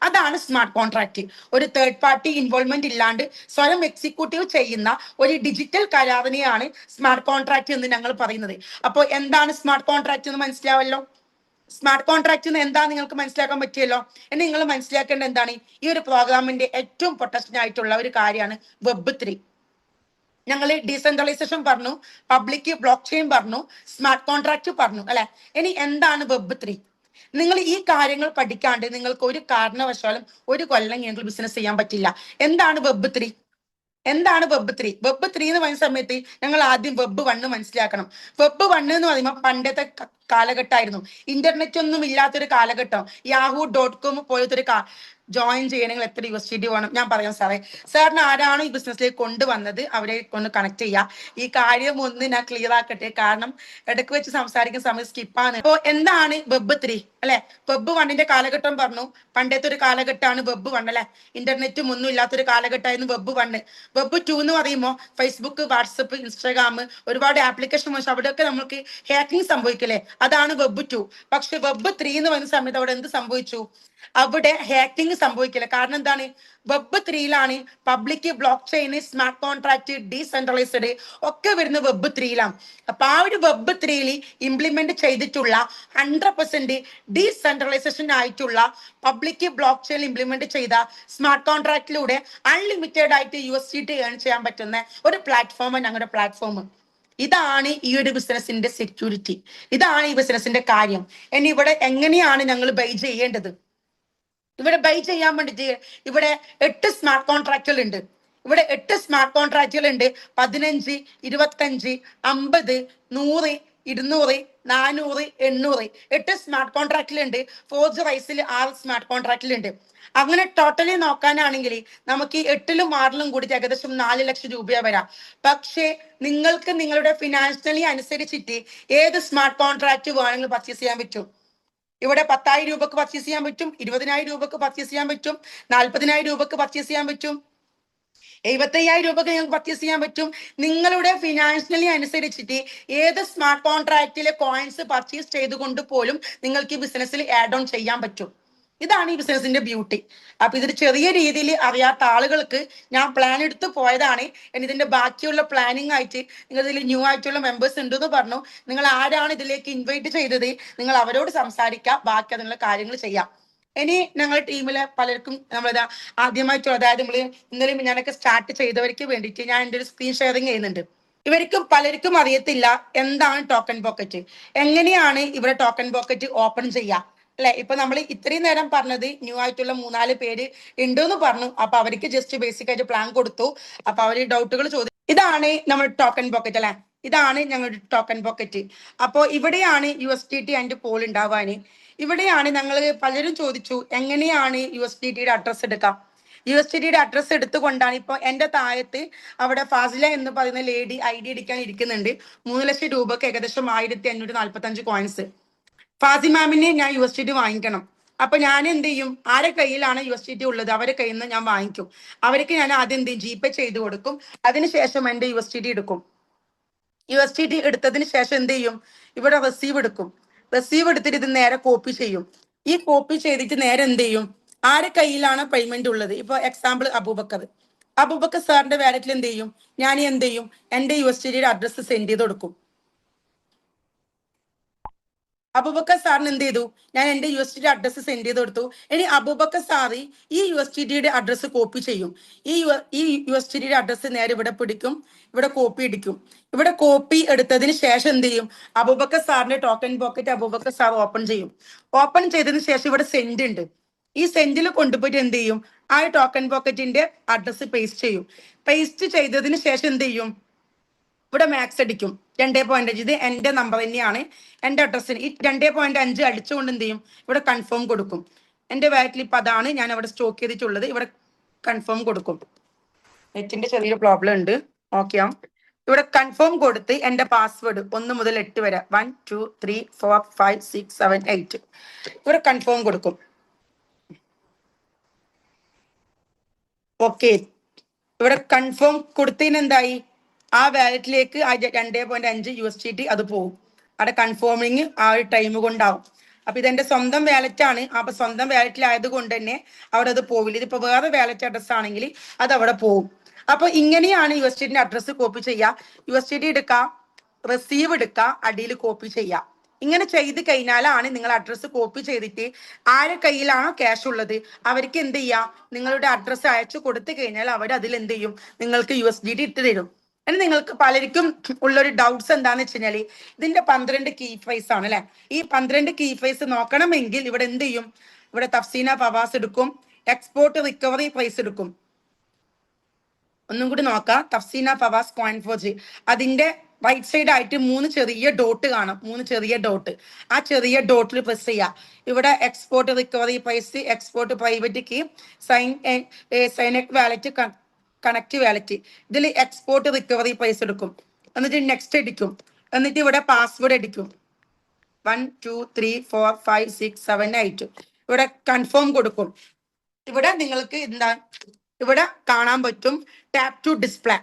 അതാണ് സ്മാർട്ട് കോൺട്രാക്ട്. ഒരു തേർഡ് പാർട്ടി ഇൻവോൾവ്മെന്റ് ഇല്ലാണ്ട് സ്വയം എക്സിക്യൂട്ടീവ് ചെയ്യുന്ന ഒരു ഡിജിറ്റൽ കരാറിനെയാണ് സ്മാർട്ട് കോൺട്രാക്ട് എന്ന് ഞങ്ങൾ പറയുന്നത്. അപ്പോൾ എന്താണ് സ്മാർട്ട് കോൺട്രാക്ട് എന്ന് മനസ്സിലാവല്ലോ. സ്മാർട്ട് കോൺട്രാക്ട് എന്താ നിങ്ങൾക്ക് മനസ്സിലാക്കാൻ പറ്റിയല്ലോ. ഇനി നിങ്ങൾ മനസ്സിലാക്കേണ്ട എന്താണ്, ഈ ഒരു പ്രോഗ്രാമിന്റെ ഏറ്റവും പ്രൊട്ടക്ഷൻ ആയിട്ടുള്ള ഒരു കാര്യമാണ് Web3. ഞങ്ങൾ ഡീസെൻട്രലൈസേഷൻ പറഞ്ഞു, പബ്ലിക് ബ്ലോക്ക് ചെയിൻ പറഞ്ഞു, സ്മാർട്ട് കോൺട്രാക്ട് പറഞ്ഞു അല്ലെ. ഇനി എന്താണ് Web3? നിങ്ങൾ ഈ കാര്യങ്ങൾ പഠിക്കാണ്ട് നിങ്ങൾക്ക് ഒരു കാരണവശാലും ഒരു കൊല്ലം ഞങ്ങൾക്ക് ബിസിനസ് ചെയ്യാൻ പറ്റില്ല. എന്താണ് Web3? എന്താണ് Web3? Web3 എന്ന് പറയുന്ന സമയത്ത് ഞങ്ങൾ ആദ്യം Web1 മനസ്സിലാക്കണം. Web1 എന്ന് പറയുമ്പോൾ പണ്ടത്തെ കാലഘട്ടമായിരുന്നു. ഇന്റർനെറ്റ് ഒന്നും ഇല്ലാത്തൊരു കാലഘട്ടം. yahoo.com പോലത്തെ ജോയിൻ ചെയ്യണമെങ്കിൽ എത്ര USDT വേണം? ഞാൻ പറയാം സാറേ. സാറിന് ആരാണോ ഈ ബിസിനസ്സിലേക്ക് കൊണ്ടുവന്നത് അവരെ ഒന്ന് കണക്ട് ചെയ്യാം. ഈ കാര്യം ഒന്ന് ഞാൻ ക്ലിയർ ആക്കട്ടെ, കാരണം ഇടയ്ക്ക് വെച്ച് സംസാരിക്കുന്ന സമയം സ്കിപ്പാണ്. അപ്പോ എന്താണ് Web3 അല്ലെ? Web1 കാലഘട്ടം പറഞ്ഞു, പണ്ടത്തെ ഒരു കാലഘട്ടമാണ് Web1 അല്ലെ. ഇന്റർനെറ്റും ഒന്നും ഇല്ലാത്തൊരു കാലഘട്ടമായിരുന്നു Web1. Web2 എന്ന് പറയുമ്പോൾ ഫേസ്ബുക്ക്, വാട്സപ്പ്, ഇൻസ്റ്റാഗ്രാം, ഒരുപാട് ആപ്ലിക്കേഷൻ വന്നു. അവിടെയൊക്കെ നമുക്ക് ഹാക്കിംഗ് സംഭവിക്കില്ലേ, അതാണ് Web2. പക്ഷെ Web3 എന്ന് പറയുന്ന സമയത്ത് അവിടെ എന്ത് സംഭവിച്ചു? അവിടെ ഹാക്കിംഗ് സംഭവിക്കില്ല. കാരണം എന്താണ്? Web3 public block chain, smart contract, decentralised ഒക്കെ വരുന്ന Web3. അപ്പൊ ആ ഒരു Web3 ഇംപ്ലിമെന്റ് ചെയ്തിട്ടുള്ള 100% ഡീസെൻട്രലൈസേഷൻ ആയിട്ടുള്ള പബ്ലിക് ബ്ലോക്ക് ചെയിൻ ഇംപ്ലിമെന്റ് ചെയ്ത സ്മാർട്ട് കോൺട്രാക്റ്റിലൂടെ അൺലിമിറ്റഡ് ആയിട്ട് USDT ഏൺ ചെയ്യാൻ പറ്റുന്ന ഒരു പ്ലാറ്റ്ഫോമാണ് ഞങ്ങളുടെ പ്ലാറ്റ്ഫോം. ഇതാണ് ഈ ഒരു ബിസിനസിന്റെ സെക്യൂരിറ്റി. ഇതാണ് ഈ ബിസിനസിന്റെ കാര്യം. ഇനി ഇവിടെ എങ്ങനെയാണ് ഞങ്ങൾ ബൈ ചെയ്യേണ്ടത്? ഇവിടെ ബൈ ചെയ്യാൻ വേണ്ടിട്ട് ഇവിടെ 8 സ്മാർട്ട് കോൺട്രാക്റ്റുകൾ ഉണ്ട്. ഇവിടെ 8 സ്മാർട്ട് കോൺട്രാക്റ്റുകൾ ഉണ്ട്. 15, 25, 50, 100, 200, 400, 800 8 സ്മാർട്ട് കോൺട്രാക്റ്റിലുണ്ട്. ഫോർജ് റൈസിൽ 6 സ്മാർട്ട് കോൺട്രാക്റ്റിലുണ്ട്. അങ്ങനെ ടോട്ടലി നോക്കാനാണെങ്കിൽ നമുക്ക് ഈ 8ലും 6ലും കൂടി ഏകദേശം 4 ലക്ഷം രൂപ വരാം. പക്ഷേ നിങ്ങൾക്ക് നിങ്ങളുടെ ഫിനാൻഷ്യലി അനുസരിച്ചിട്ട് ഏത് സ്മാർട്ട് കോൺട്രാക്ട് വേണമെങ്കിലും പർച്ചേസ് ചെയ്യാൻ പറ്റും. ഇവിടെ 10,000 രൂപക്ക് പർച്ചേസ് ചെയ്യാൻ പറ്റും, 20,000 രൂപക്ക് പർച്ചേസ് ചെയ്യാൻ പറ്റും, 40,000 രൂപക്ക് പർച്ചേസ് ചെയ്യാൻ പറ്റും, 75,000 രൂപക്ക് നിങ്ങൾക്ക് പർച്ചേസ് ചെയ്യാൻ പറ്റും. നിങ്ങളുടെ ഫിനാൻഷ്യലി അനുസരിച്ചിട്ട് ഏത് സ്മാർട്ട് കോൺട്രാക്റ്റിലെ കോയിൻസ് പർച്ചേസ് ചെയ്തുകൊണ്ട് പോലും നിങ്ങൾക്ക് ഈ ബിസിനസ്സിൽ ആഡ് ഓൺ ചെയ്യാൻ പറ്റും. ഇതാണ് ഈ ബിസിനസിന്റെ ബ്യൂട്ടി. അപ്പൊ ഇതൊരു ചെറിയ രീതിയിൽ അറിയാത്ത ആളുകൾക്ക് ഞാൻ പ്ലാൻ എടുത്ത് പോയതാണ്. ഇതിന്റെ ബാക്കിയുള്ള പ്ലാനിങ് ആയിട്ട് നിങ്ങൾ ഇതിൽ ന്യൂ ആയിട്ടുള്ള മെമ്പേഴ്സ് ഉണ്ടെന്ന് പറഞ്ഞു. നിങ്ങൾ ആരാണ് ഇതിലേക്ക് ഇൻവൈറ്റ് ചെയ്തത്, നിങ്ങൾ അവരോട് സംസാരിക്കുക, ബാക്കി അതിനുള്ള കാര്യങ്ങൾ ചെയ്യാം. ഇനി ഞങ്ങളുടെ ടീമിലെ പലർക്കും നമ്മളിതാ ആദ്യമായിട്ടുള്ള, അതായത് നമ്മൾ ഇന്നലെ ഞാനൊക്കെ സ്റ്റാർട്ട് ചെയ്തവർക്ക് വേണ്ടിയിട്ട് ഞാൻ എൻ്റെ ഒരു സ്ക്രീൻ ഷെയറിങ് ചെയ്യുന്നുണ്ട്. ഇവർക്കും പലർക്കും അറിയത്തില്ല എന്താണ് ടോക്കൺ പോക്കറ്റ്, എങ്ങനെയാണ് ഇവിടെ ടോക്കൺ പോക്കറ്റ് ഓപ്പൺ ചെയ്യുക അല്ലെ. ഇപ്പൊ നമ്മൾ ഇത്രയും നേരം പറഞ്ഞത് ന്യൂ ആയിട്ടുള്ള 3-4 പേര് ഉണ്ടെന്ന് പറഞ്ഞു. അപ്പൊ അവർക്ക് ജസ്റ്റ് ബേസിക് ആയിട്ട് പ്ലാൻ കൊടുത്തു. അപ്പൊ അവര് ഡൗട്ടുകൾ ചോദിച്ചു. ഇതാണ് നമ്മുടെ ടോക്കൺ പോക്കറ്റ് അല്ലെ. ഇതാണ് ഞങ്ങളുടെ ടോക്കൺ പോക്കറ്റ്. അപ്പോൾ ഇവിടെയാണ് USDT ആൻഡ് പോൾ ഉണ്ടാവാന്. ഇവിടെയാണ് ഞങ്ങൾ പലരും ചോദിച്ചു എങ്ങനെയാണ് USDTയുടെ അഡ്രസ്സ് എടുക്കാം. USDTയുടെ അഡ്രസ്സ് എടുത്തുകൊണ്ടാണ് ഇപ്പൊ എന്റെ താഴത്ത് അവിടെ ഫാസില എന്ന് പറയുന്ന ലേഡി ID അടിക്കാൻ ഇരിക്കുന്നുണ്ട്. 3 ലക്ഷം രൂപക്ക് ഏകദേശം 1545 കോയിൻസ്. ഫാസി മാമിന് ഞാൻ USDT വാങ്ങിക്കണം. അപ്പൊ ഞാൻ എന്ത് ചെയ്യും, ആരെ കയ്യിലാണ് USDT ഉള്ളത് അവരെ കയ്യിൽ നിന്ന് ഞാൻ വാങ്ങിക്കും. അവർക്ക് ഞാൻ ആദ്യം എന്ത് ചെയ്യും, GPay ചെയ്ത് കൊടുക്കും. അതിനുശേഷം എന്റെ USDT എടുക്കും. USDT എടുത്തതിന് ശേഷം എന്ത് ചെയ്യും, ഇവിടെ റിസീവ് എടുക്കും. റിസീവ് എടുത്തിട്ട് ഇത് നേരെ കോപ്പി ചെയ്യും. ഈ കോപ്പി ചെയ്തിട്ട് നേരെ എന്ത് ചെയ്യും, ആരെ കയ്യിലാണ് പേയ്മെന്റ് ഉള്ളത്, ഇപ്പൊ എക്സാമ്പിൾ അബൂബക്കർ സാറിന്റെ വാലറ്റിൽ എന്ത് ചെയ്യും, ഞാൻ എന്ത് ചെയ്യും, എന്റെ USDTയുടെ അഡ്രസ്സ് സെൻഡ് ചെയ്ത് കൊടുക്കും. അബൂബക്കർ സാറിന് എന്ത് ചെയ്തു, ഞാൻ എന്റെ USDT അഡ്രസ്സ് സെൻഡ് ചെയ്ത് കൊടുത്തു. ഇനി അബൂബക്കർ സാറി ഈ USDTയുടെ അഡ്രസ്സ് കോപ്പി ചെയ്യും. ഈ USDTയുടെ അഡ്രസ്സ് നേരെ ഇവിടെ പിടിക്കും, ഇവിടെ കോപ്പി അടിക്കും. ഇവിടെ കോപ്പി എടുത്തതിന് ശേഷം എന്ത് ചെയ്യും, അബൂബക്കർ സാറിന്റെ token pocket Abubakar sir open ചെയ്യും. ഓപ്പൺ ചെയ്തതിന് ശേഷം ഇവിടെ സെൻഡ് ഉണ്ട്. ഈ സെൻഡിൽ കൊണ്ടുപോയിട്ട് എന്ത് ചെയ്യും, ആ ടോക്കൺ പോക്കറ്റിന്റെ അഡ്രസ്സ് പേസ്റ്റ് ചെയ്യും. പേസ്റ്റ് ചെയ്തതിന് ശേഷം എന്ത് ചെയ്യും, ഇവിടെ മാക്സ് അടിക്കും 2.5. ഇത് എന്റെ നമ്പർ തന്നെയാണ്, എന്റെ അഡ്രസ്സിന്. ഈ 2.5 അടിച്ചുകൊണ്ട് എന്ത് ചെയ്യും, ഇവിടെ കൺഫേം കൊടുക്കും. എന്റെ വാലറ്റിൽ ഇപ്പൊ അതാണ് ഞാൻ അവിടെ സ്റ്റോക്ക് ചെയ്തിട്ടുള്ളത്. ഇവിടെ കൺഫേം കൊടുക്കും. നെറ്റിന്റെ ചെറിയൊരു പ്രോബ്ലം ഉണ്ട്, ഓക്കെ. ഇവിടെ കൺഫേം കൊടുത്ത് എന്റെ പാസ്വേഡ് 1 മുതൽ 8 വരെ 1 2 3 4 5 6 7 8 ഇവിടെ കൺഫേം കൊടുക്കും. ഓക്കെ, ഇവിടെ കൺഫേം കൊടുത്തതിന് എന്തായി, ആ വാലറ്റിലേക്ക് ആ 2.5 USDT അത് പോകും. അവിടെ കൺഫേമിങ് ആ ഒരു ടൈം കൊണ്ടാവും. അപ്പൊ ഇതെന്റെ സ്വന്തം വാലറ്റ് ആണ്. അപ്പൊ സ്വന്തം വാലറ്റിലായത് കൊണ്ട് തന്നെ അവിടെ അത് പോവില്ല. ഇതിപ്പോ വേറെ വാലറ്റ് അഡ്രസ് ആണെങ്കിൽ അത് അവിടെ പോകും. അപ്പൊ ഇങ്ങനെയാണ് USDT അഡ്രസ്സ് കോപ്പി ചെയ്യുക. USDT എടുക്കുക, റിസീവ് എടുക്കുക, അടിയിൽ കോപ്പി ചെയ്യുക. ഇങ്ങനെ ചെയ്ത് കഴിഞ്ഞാലാണ് നിങ്ങൾ അഡ്രസ്സ് കോപ്പി ചെയ്തിട്ട് ആരെ കയ്യിലാണോ ക്യാഷ് ഉള്ളത് അവർക്ക് എന്ത് ചെയ്യാം, നിങ്ങളുടെ അഡ്രസ്സ് അയച്ചു കൊടുത്തു കഴിഞ്ഞാൽ അവർ അതിൽ എന്ത് ചെയ്യും, നിങ്ങൾക്ക് USDT ഇട്ട് തരും. ഇനി നിങ്ങൾക്ക് പലർക്കും ഉള്ളൊരു ഡൗട്ട്സ് എന്താന്ന് വെച്ച് കഴിഞ്ഞാല് ഇതിന്റെ 12 കീ ഫേസ് ആണ് അല്ലെ. ഈ 12 കീ ഫേസ് നോക്കണമെങ്കിൽ ഇവിടെ എന്ത് ചെയ്യും, ഇവിടെ തഫ്സീന ഫവാസ് എടുക്കും, എക്സ്പോർട്ട് റിക്കവറി പ്രൈസ് എടുക്കും. ഒന്നും കൂടി നോക്കാം, തഫ്സീന ഫവാസ് .4G. അതിന്റെ റൈറ്റ് സൈഡ് ആയിട്ട് 3 ചെറിയ ഡോട്ട് കാണും, 3 ചെറിയ ഡോട്ട്. ആ ചെറിയ ഡോട്ടിൽ പ്രസ് ചെയ്യാം. ഇവിടെ export recovery phrase, export private key, സൈനക് വാലറ്റ്, കണക്ട് വാലറ്റ്. ഇതിൽ എക്സ്പോർട്ട് റിക്കവറി പ്രൈസ് എടുക്കും. എന്നിട്ട് നെക്സ്റ്റ് അടിക്കും. എന്നിട്ട് ഇവിടെ പാസ്വേഡ് അടിക്കും 1 2 3 4 5 6 7 8. ഇവിടെ കൺഫേം കൊടുക്കും. ഇവിടെ നിങ്ങൾക്ക് എന്താ ഇവിടെ കാണാൻ പറ്റും tap to display.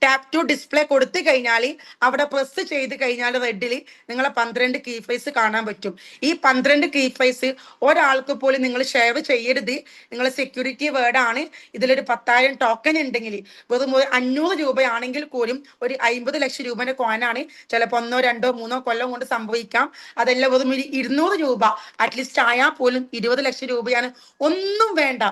Tap to display കൊടുത്തു കഴിഞ്ഞാൽ അവിടെ പ്രസ് ചെയ്ത് കഴിഞ്ഞാൽ റെഡിൽ നിങ്ങളെ 12 കീ ഫേസ് കാണാൻ പറ്റും. ഈ 12 കീ ഫേസ് ഒരാൾക്ക് പോലും നിങ്ങൾ ഷെയർ ചെയ്യരുത്. നിങ്ങൾ സെക്യൂരിറ്റി വേർഡ് ആണ്. ഇതിലൊരു 10,000 ടോക്കൺ ഉണ്ടെങ്കിൽ വെറും 500 രൂപയാണെങ്കിൽ പോലും ഒരു 50 ലക്ഷം രൂപയുടെ കോയിനാണ്. ചിലപ്പോൾ 1 2 3 കൊല്ലം കൊണ്ട് സംഭവിക്കാം. അതെല്ലാം വെറും 200 രൂപ അറ്റ്ലീസ്റ്റ് ആയാൽ പോലും 20 ലക്ഷം രൂപയാണ്. ഒന്നും വേണ്ട.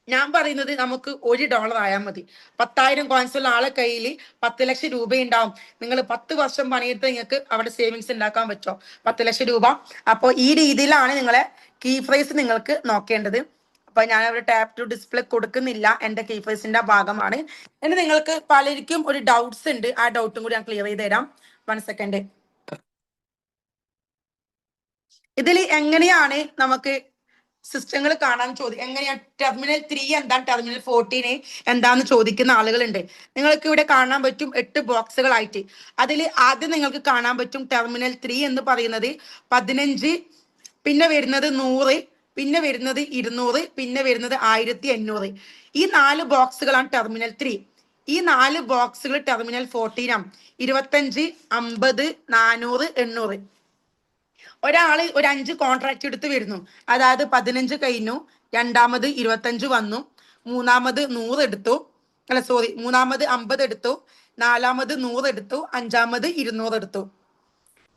ഞാൻ പറയുന്നത് നമുക്ക് $1 ആയാൽ മതി. 10,000 കോയിൻസ് ഉള്ള ആളെ കയ്യിൽ 10 ലക്ഷം രൂപ ഉണ്ടാവും. നിങ്ങൾ 10 വർഷം പണിയെടുത്ത് നിങ്ങൾക്ക് അവിടെ സേവിങ്സ് ഉണ്ടാക്കാൻ പറ്റുമോ 10 ലക്ഷം രൂപ? അപ്പോൾ ഈ രീതിയിലാണ് നിങ്ങളെ കീ ഫ്രേസ് നിങ്ങൾക്ക് നോക്കേണ്ടത്. അപ്പൊ ഞാൻ അവിടെ ടാപ്പ് ടു ഡിസ്പ്ലേ കൊടുക്കുന്നില്ല, എന്റെ കീ ഫ്രേസിന്റെ ഭാഗമാണ്. ഇനി നിങ്ങൾക്ക് പലർക്കും ഒരു ഡൗട്ട്സ് ഉണ്ട്, ആ ഡൗട്ടും കൂടി ഞാൻ ക്ലിയർ ചെയ്ത് തരാം. 1 സെക്കൻഡ്. ഇതിൽ എങ്ങനെയാണ് നമുക്ക് സിസ്റ്റങ്ങൾ കാണാൻ എങ്ങനെയാണ് ടെർമിനൽ 3 എന്താണ്, ടെർമിനൽ 14 എന്താന്ന് ചോദിക്കുന്ന ആളുകളുണ്ട്. നിങ്ങൾക്ക് ഇവിടെ കാണാൻ പറ്റും 8 ബോക്സുകളായിട്ട്. അതിൽ ആദ്യം നിങ്ങൾക്ക് കാണാൻ പറ്റും ടെർമിനൽ 3 എന്ന് പറയുന്നത് 15, പിന്നെ വരുന്നത് 100, പിന്നെ വരുന്നത് 200, പിന്നെ വരുന്നത് 1500. ഈ 4 ബോക്സുകളാണ് ടെർമിനൽ 3. ഈ 4 ബോക്സുകൾ ടെർമിനൽ 14 ആണ്. 25, 50, 400, 800. ഒരാള് ഒരു 5 കോൺട്രാക്ട് എടുത്ത് വരുന്നു. അതായത് 15 കഴിഞ്ഞു, രണ്ടാമത് 25 വന്നു, മൂന്നാമത് 100 എടുത്തു, അല്ല സോറി, മൂന്നാമത് 50 എടുത്തു, നാലാമത് 100 എടുത്തു, അഞ്ചാമത് 200 എടുത്തു.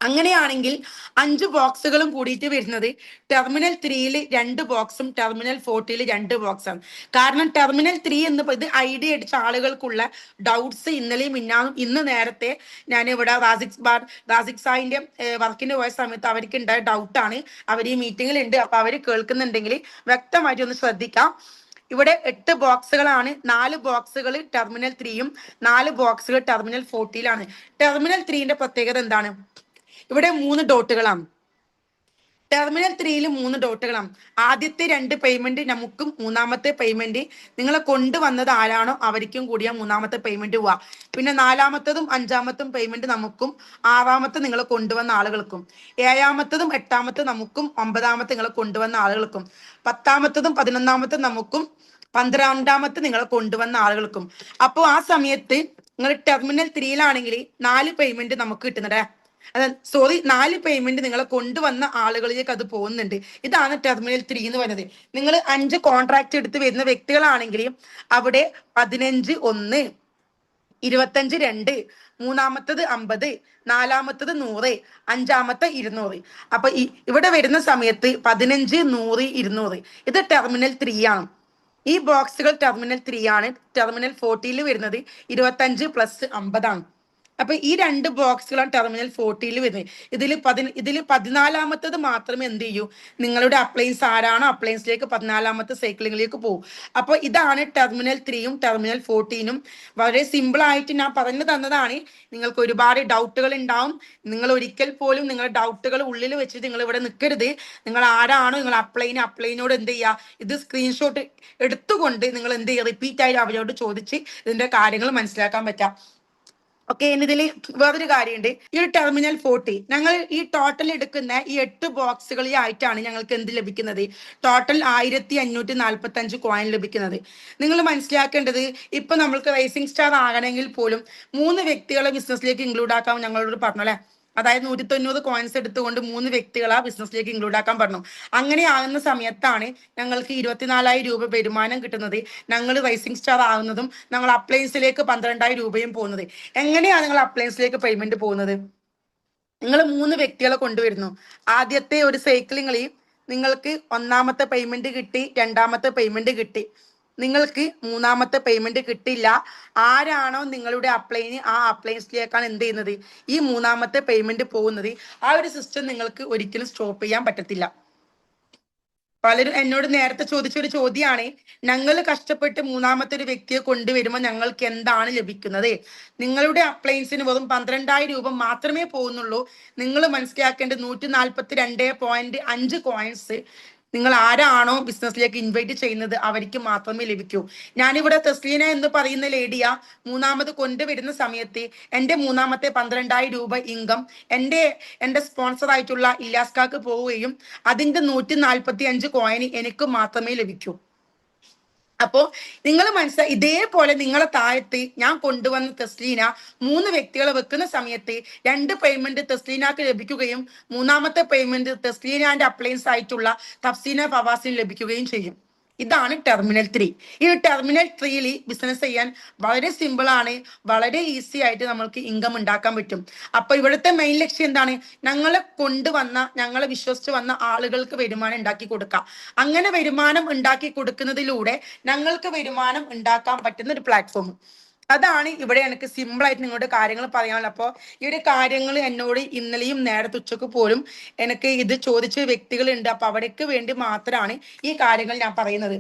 അങ്ങനെയാണെങ്കിൽ 5 ബോക്സുകളും കൂടിയിട്ട് വരുന്നത് ടെർമിനൽ 3യിൽ 2 ബോക്സും ടെർമിനൽ 14യിൽ 2 ബോക്സാണ്. കാരണം ടെർമിനൽ 3 എന്ന് ഇത് ഐഡിയ അടിച്ച ആളുകൾക്കുള്ള ഡൗട്ട്സ് ഇന്നലെയും ഇന്ന് നേരത്തെ ഞാൻ ഇവിടെ റാസിക് സാഹിന്റെ വർക്കിന് പോയ സമയത്ത് അവർക്ക് ഉണ്ടായ ഡൗട്ടാണ്. അവർ ഈ മീറ്റിംഗിലുണ്ട്. അപ്പൊ അവർ കേൾക്കുന്നുണ്ടെങ്കിൽ വ്യക്തമായിട്ട് ഒന്ന് ശ്രദ്ധിക്കാം. ഇവിടെ 8 ബോക്സുകളാണ്. 4 ബോക്സുകൾ ടെർമിനൽ 3യും 4 ബോക്സുകൾ ടെർമിനൽ 14യിലാണ്. ടെർമിനൽ 3ന്റെ പ്രത്യേകത എന്താണ്? ഇവിടെ 3 ഡോട്ടുകളാണ്. ടെർമിനൽ 3യിൽ 3 ഡോട്ടുകളാണ്. ആദ്യത്തെ 2 പേയ്മെന്റ് നമുക്കും, മൂന്നാമത്തെ പേയ്മെന്റ് നിങ്ങളെ കൊണ്ടുവന്നത് ആരാണോ അവർക്കും കൂടിയാ മൂന്നാമത്തെ പേയ്മെന്റ് പോവാ. പിന്നെ 4-മത്തതും 5-മത്തും പേയ്മെന്റ് നമുക്കും, 6-മത്തെ നിങ്ങളെ കൊണ്ടുവന്ന ആളുകൾക്കും, 7-മത്തതും 8-മത്തെ നമുക്കും, 9-മത്തെ നിങ്ങളെ കൊണ്ടുവന്ന ആളുകൾക്കും, 10-മത്തതും 11-മത്തെ നമുക്കും, 12-മത്തെ നിങ്ങളെ കൊണ്ടുവന്ന ആളുകൾക്കും. അപ്പോൾ ആ സമയത്ത് നിങ്ങൾ ടെർമിനൽ 3യിലാണെങ്കിൽ 4 പേയ്മെന്റ് നമുക്ക് കിട്ടുന്നുണ്ട്. സോറി, 4 പേയ്മെന്റ് നിങ്ങളെ കൊണ്ടുവന്ന ആളുകളിലേക്ക് അത് പോകുന്നുണ്ട്. ഇതാണ് ടെർമിനൽ 3 എന്ന് പറയുന്നത്. നിങ്ങൾ 5 കോൺട്രാക്ട് എടുത്ത് വരുന്ന വ്യക്തികളാണെങ്കിൽ അവിടെ 15 1, 25 2, മൂന്നാമത്തത് 50, 4-മത്തത് 100, 5-മത്തെ 200. അപ്പൊ ഇവിടെ വരുന്ന സമയത്ത് 15 100 200 ഇത് ടെർമിനൽ 3 ആണ്. ഈ ബോക്സുകൾ ടെർമിനൽ 3 ആണ്. ടെർമിനൽ 14യിൽ വരുന്നത് 25 + 50 ആണ്. അപ്പൊ ഈ 2 ബോക്സുകളാണ് ടെർമിനൽ 14യിൽ വരുന്നത്. ഇതിൽ 14-മത്തത് മാത്രമേ എന്ത് ചെയ്യൂ, നിങ്ങളുടെ അപ്ലയൻസ് ആരാണോ അപ്ലയൻസിലേക്ക് 14-മത്തെ സൈക്കിളിലേക്ക് പോകും. അപ്പൊ ഇതാണ് ടെർമിനൽ 3യും ടെർമിനൽ 14നും. വളരെ സിമ്പിൾ ആയിട്ട് ഞാൻ പറഞ്ഞു തന്നതാണ്. നിങ്ങൾക്ക് ഒരുപാട് ഡൗട്ടുകൾ ഉണ്ടാവും. നിങ്ങൾ ഒരിക്കൽ പോലും നിങ്ങളുടെ ഡൗട്ടുകൾ ഉള്ളിൽ വെച്ചിട്ട് നിങ്ങൾ ഇവിടെ നിൽക്കരുത്. നിങ്ങൾ ആരാണോ നിങ്ങൾ അപ്ലൈനോട് എന്ത് ചെയ്യുക, ഇത് സ്ക്രീൻഷോട്ട് എടുത്തുകൊണ്ട് നിങ്ങൾ എന്ത് ചെയ്യുക, റിപ്പീറ്റ് ആയിട്ട് അവരോട് ചോദിച്ച് ഇതിന്റെ കാര്യങ്ങൾ മനസ്സിലാക്കാൻ പറ്റാം. ഓക്കെ. ഇതിൽ വേറൊരു കാര്യമുണ്ട്. ഈ ഒരു ടെർമിനൽ 40 ഞങ്ങൾ ഈ ടോട്ടൽ എടുക്കുന്ന ഈ 8 ബോക്സുകളിലായിട്ടാണ് ഞങ്ങൾക്ക് എന്ത് ലഭിക്കുന്നത്? ടോട്ടൽ 1545 കോയിൻ ലഭിക്കുന്നത്. നിങ്ങൾ മനസ്സിലാക്കേണ്ടത്, ഇപ്പൊ നമ്മൾക്ക് റേസിംഗ് സ്റ്റാർ ആകണമെങ്കിൽ പോലും 3 വ്യക്തികളെ ബിസിനസ്സിലേക്ക് ഇൻക്ലൂഡ് ആക്കാൻ ഞങ്ങളോട് പറഞ്ഞു അല്ലെ. അതായത് 190 കോയിൻസ് എടുത്തുകൊണ്ട് 3 വ്യക്തികളെ ആ ബിസിനസ്സിലേക്ക് ഇൻക്ലൂഡ് ആക്കാൻ പറഞ്ഞു. അങ്ങനെ ആകുന്ന സമയത്താണ് ഞങ്ങൾക്ക് 24,000 രൂപ വരുമാനം കിട്ടുന്നത്. ഞങ്ങൾ റൈസിംഗ് സ്റ്റാർ ആകുന്നതും ഞങ്ങൾ അപ്ലയൻസിലേക്ക് 12,000 രൂപയും പോകുന്നത്. എങ്ങനെയാണ് നിങ്ങൾ അപ്ലയൻസിലേക്ക് പേയ്മെന്റ് പോകുന്നത്? നിങ്ങൾ 3 വ്യക്തികളെ കൊണ്ടുവരുന്നു. ആദ്യത്തെ ഒരു സൈക്ലിങ്ങളിൽ നിങ്ങൾക്ക് ഒന്നാമത്തെ പേയ്മെന്റ് കിട്ടി, രണ്ടാമത്തെ പേയ്മെന്റ് കിട്ടി. നിങ്ങൾക്ക് മൂന്നാമത്തെ പേയ്മെന്റ് കിട്ടില്ല. ആരാണോ നിങ്ങളുടെ അപ്ലൈന്, ആ അപ്ലയൻസിലേക്കാണ് എന്ത് ചെയ്യുന്നത്? ഈ മൂന്നാമത്തെ പേയ്മെന്റ് പോകുന്നത്. ആ ഒരു സിസ്റ്റം നിങ്ങൾക്ക് ഒരിക്കലും സ്റ്റോപ്പ് ചെയ്യാൻ പറ്റത്തില്ല. പലരും എന്നോട് നേരത്തെ ചോദിച്ചൊരു ചോദ്യമാണ്, ഞങ്ങൾ കഷ്ടപ്പെട്ട് മൂന്നാമത്തെ ഒരു വ്യക്തിയെ കൊണ്ടുവരുമ്പോൾ ഞങ്ങൾക്ക് എന്താണ് ലഭിക്കുന്നത്? നിങ്ങളുടെ അപ്ലയൻസിന് വെറും 12,000 രൂപ മാത്രമേ പോകുന്നുള്ളൂ. നിങ്ങൾ മനസ്സിലാക്കേണ്ടത് 142.5 കോയിൻസ് നിങ്ങൾ ആരാണോ ബിസിനസ്സിലേക്ക് ഇൻവൈറ്റ് ചെയ്യുന്നത് അവർക്ക് മാത്രമേ ലഭിക്കൂ. ഞാനിവിടെ തസ്ലീന എന്ന് പറയുന്ന ലേഡിയ മൂന്നാമത് കൊണ്ടുവരുന്ന സമയത്ത് എൻ്റെ മൂന്നാമത്തെ 12,000 രൂപ ഇൻകം എൻ്റെ സ്പോൺസർ ആയിട്ടുള്ള ഇല്ലാസ്കാക്ക് പോവുകയും അതിൻ്റെ 145 കോയിൻ എനിക്ക് മാത്രമേ ലഭിക്കൂ. അപ്പോ നിങ്ങൾ മനസ്സിലായി, ഇതേപോലെ നിങ്ങളെ താഴത്ത് ഞാൻ കൊണ്ടുവന്ന തസ്ലീന 3 വ്യക്തികളെ വെക്കുന്ന സമയത്ത് 2 പേയ്മെന്റ് തസ്ലീനക്ക് ലഭിക്കുകയും മൂന്നാമത്തെ പേയ്മെന്റ് തസ്ലീനാന്റെ അപ്ലയൻസ് ആയിട്ടുള്ള തഫ്സീന ഫവാസിന് ലഭിക്കുകയും ചെയ്യും. ഇതാണ് ടെർമിനൽ 3. ഈ ടെർമിനൽ 3യിൽ ബിസിനസ് ചെയ്യാൻ വളരെ സിമ്പിൾ ആണ്, വളരെ ഈസി ആയിട്ട് നമ്മൾക്ക് ഇൻകം ഉണ്ടാക്കാൻ പറ്റും. അപ്പൊ ഇവിടുത്തെ മെയിൻ ലക്ഷ്യം എന്താണ്? ഞങ്ങളെ കൊണ്ടുവന്ന, ഞങ്ങളെ വിശ്വസിച്ച് വന്ന ആളുകൾക്ക് വരുമാനം ഉണ്ടാക്കി കൊടുക്കുക. അങ്ങനെ വരുമാനം ഉണ്ടാക്കി കൊടുക്കുന്നതിലൂടെ ഞങ്ങൾക്ക് വരുമാനം ഉണ്ടാക്കാൻ പറ്റുന്ന ഒരു പ്ലാറ്റ്ഫോം. അതാണ് ഇവിടെ എനിക്ക് സിമ്പിൾ ആയിട്ട് നിങ്ങളുടെ കാര്യങ്ങൾ പറയാനുള്ളത്. അപ്പോൾ ഈ ഒരു കാര്യങ്ങൾ എന്നോട് ഇന്നലെയും നേരത്തെ ഉച്ചക്ക് പോലും എനിക്ക് ഇത് ചോദിച്ച വ്യക്തികളുണ്ട്. അപ്പൊ അവിടേക്ക് വേണ്ടി മാത്രമാണ് ഈ കാര്യങ്ങൾ ഞാൻ പറയുന്നത്.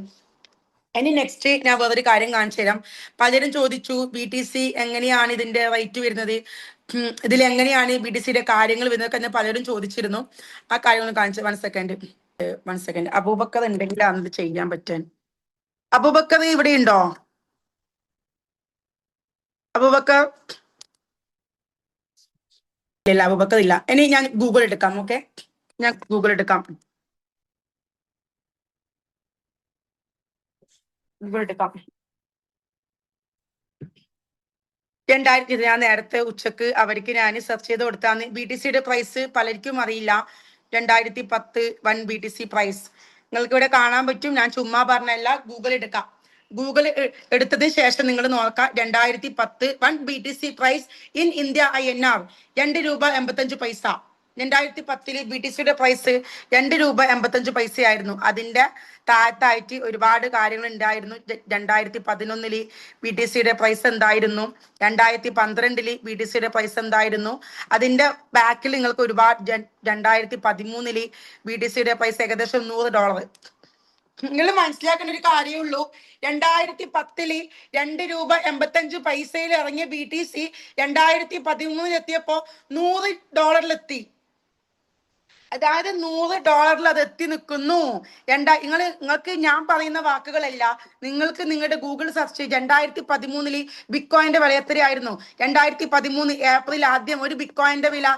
ഇനി നെക്സ്റ്റ് ഞാൻ വേറൊരു കാര്യം കാണിച്ചു തരാം. പലരും ചോദിച്ചു BTC എങ്ങനെയാണ് ഇതിന്റെ റേറ്റ് വരുന്നത്, ഇതിൽ എങ്ങനെയാണ് BTCയുടെ കാര്യങ്ങൾ വരുന്നത് എന്ന് പലരും ചോദിച്ചിരുന്നു. ആ കാര്യങ്ങൾ കാണിച്ചു. 1 സെക്കൻഡ്. അബൂബക്കർ ഉണ്ടെങ്കിലാണ് ഇത് ചെയ്യാൻ പറ്റാൻ. അബൂബക്കർ ഇവിടെ ഉണ്ടോ? അബൂബക്കർ ഇല്ല, അബൂബക്കർ ഇല്ല. ഇനി ഞാൻ ഗൂഗിൾ എടുക്കാം. ഓക്കെ, ഞാൻ ഗൂഗിൾ എടുക്കാം. ഗൂഗിൾ എടുക്കാം. 2000 ഞാൻ നേരത്തെ ഉച്ചക്ക് അവർക്ക് ഞാൻ സെർച്ച് ചെയ്ത് കൊടുത്താന്ന്. BTCയുടെ പ്രൈസ് പലർക്കും അറിയില്ല. 2010 BTC പ്രൈസ് നിങ്ങൾക്ക് ഇവിടെ കാണാൻ പറ്റും. ഞാൻ ചുമ്മാ പറഞ്ഞല്ല, ഗൂഗിൾ എടുക്കാം. ഗൂഗിൾ എടുത്തതിന് ശേഷം നിങ്ങൾ നോക്കാം. 2010 BTC price in India INR 2 രൂപ 85 പൈസ. 2010 BTCയുടെ പ്രൈസ് 2 രൂപ 85 പൈസയായിരുന്നു. അതിന്റെ താഴത്തായിട്ട് ഒരുപാട് കാര്യങ്ങൾ ഉണ്ടായിരുന്നു. 2011 BTCയുടെ പ്രൈസ് എന്തായിരുന്നു, 2012 BTCയുടെ പ്രൈസ് എന്തായിരുന്നു, അതിന്റെ ബാക്കിൽ നിങ്ങൾക്ക് ഒരുപാട് 2013 BTCയുടെ പ്രൈസ് ഏകദേശം $100. നിങ്ങൾ മനസ്സിലാക്കേണ്ട ഒരു കാര്യമുള്ളൂ, 2010 2 രൂപ 85 പൈസയിൽ ഇറങ്ങിയ BTC 2013 എത്തിയപ്പോ $100 അതായത് $100 അത് എത്തി നിൽക്കുന്നു. നിങ്ങൾക്ക് ഞാൻ പറയുന്ന വാക്കുകളല്ല, നിങ്ങൾക്ക് നിങ്ങളുടെ ഗൂഗിൾ സെർച്ച് 2013 ബിറ്റ്കോയിന്റെ വില എത്രയായിരുന്നു? 2013 ഏപ്രിൽ ആദ്യം ഒരു ബിറ്റ്കോയിന്റെ വില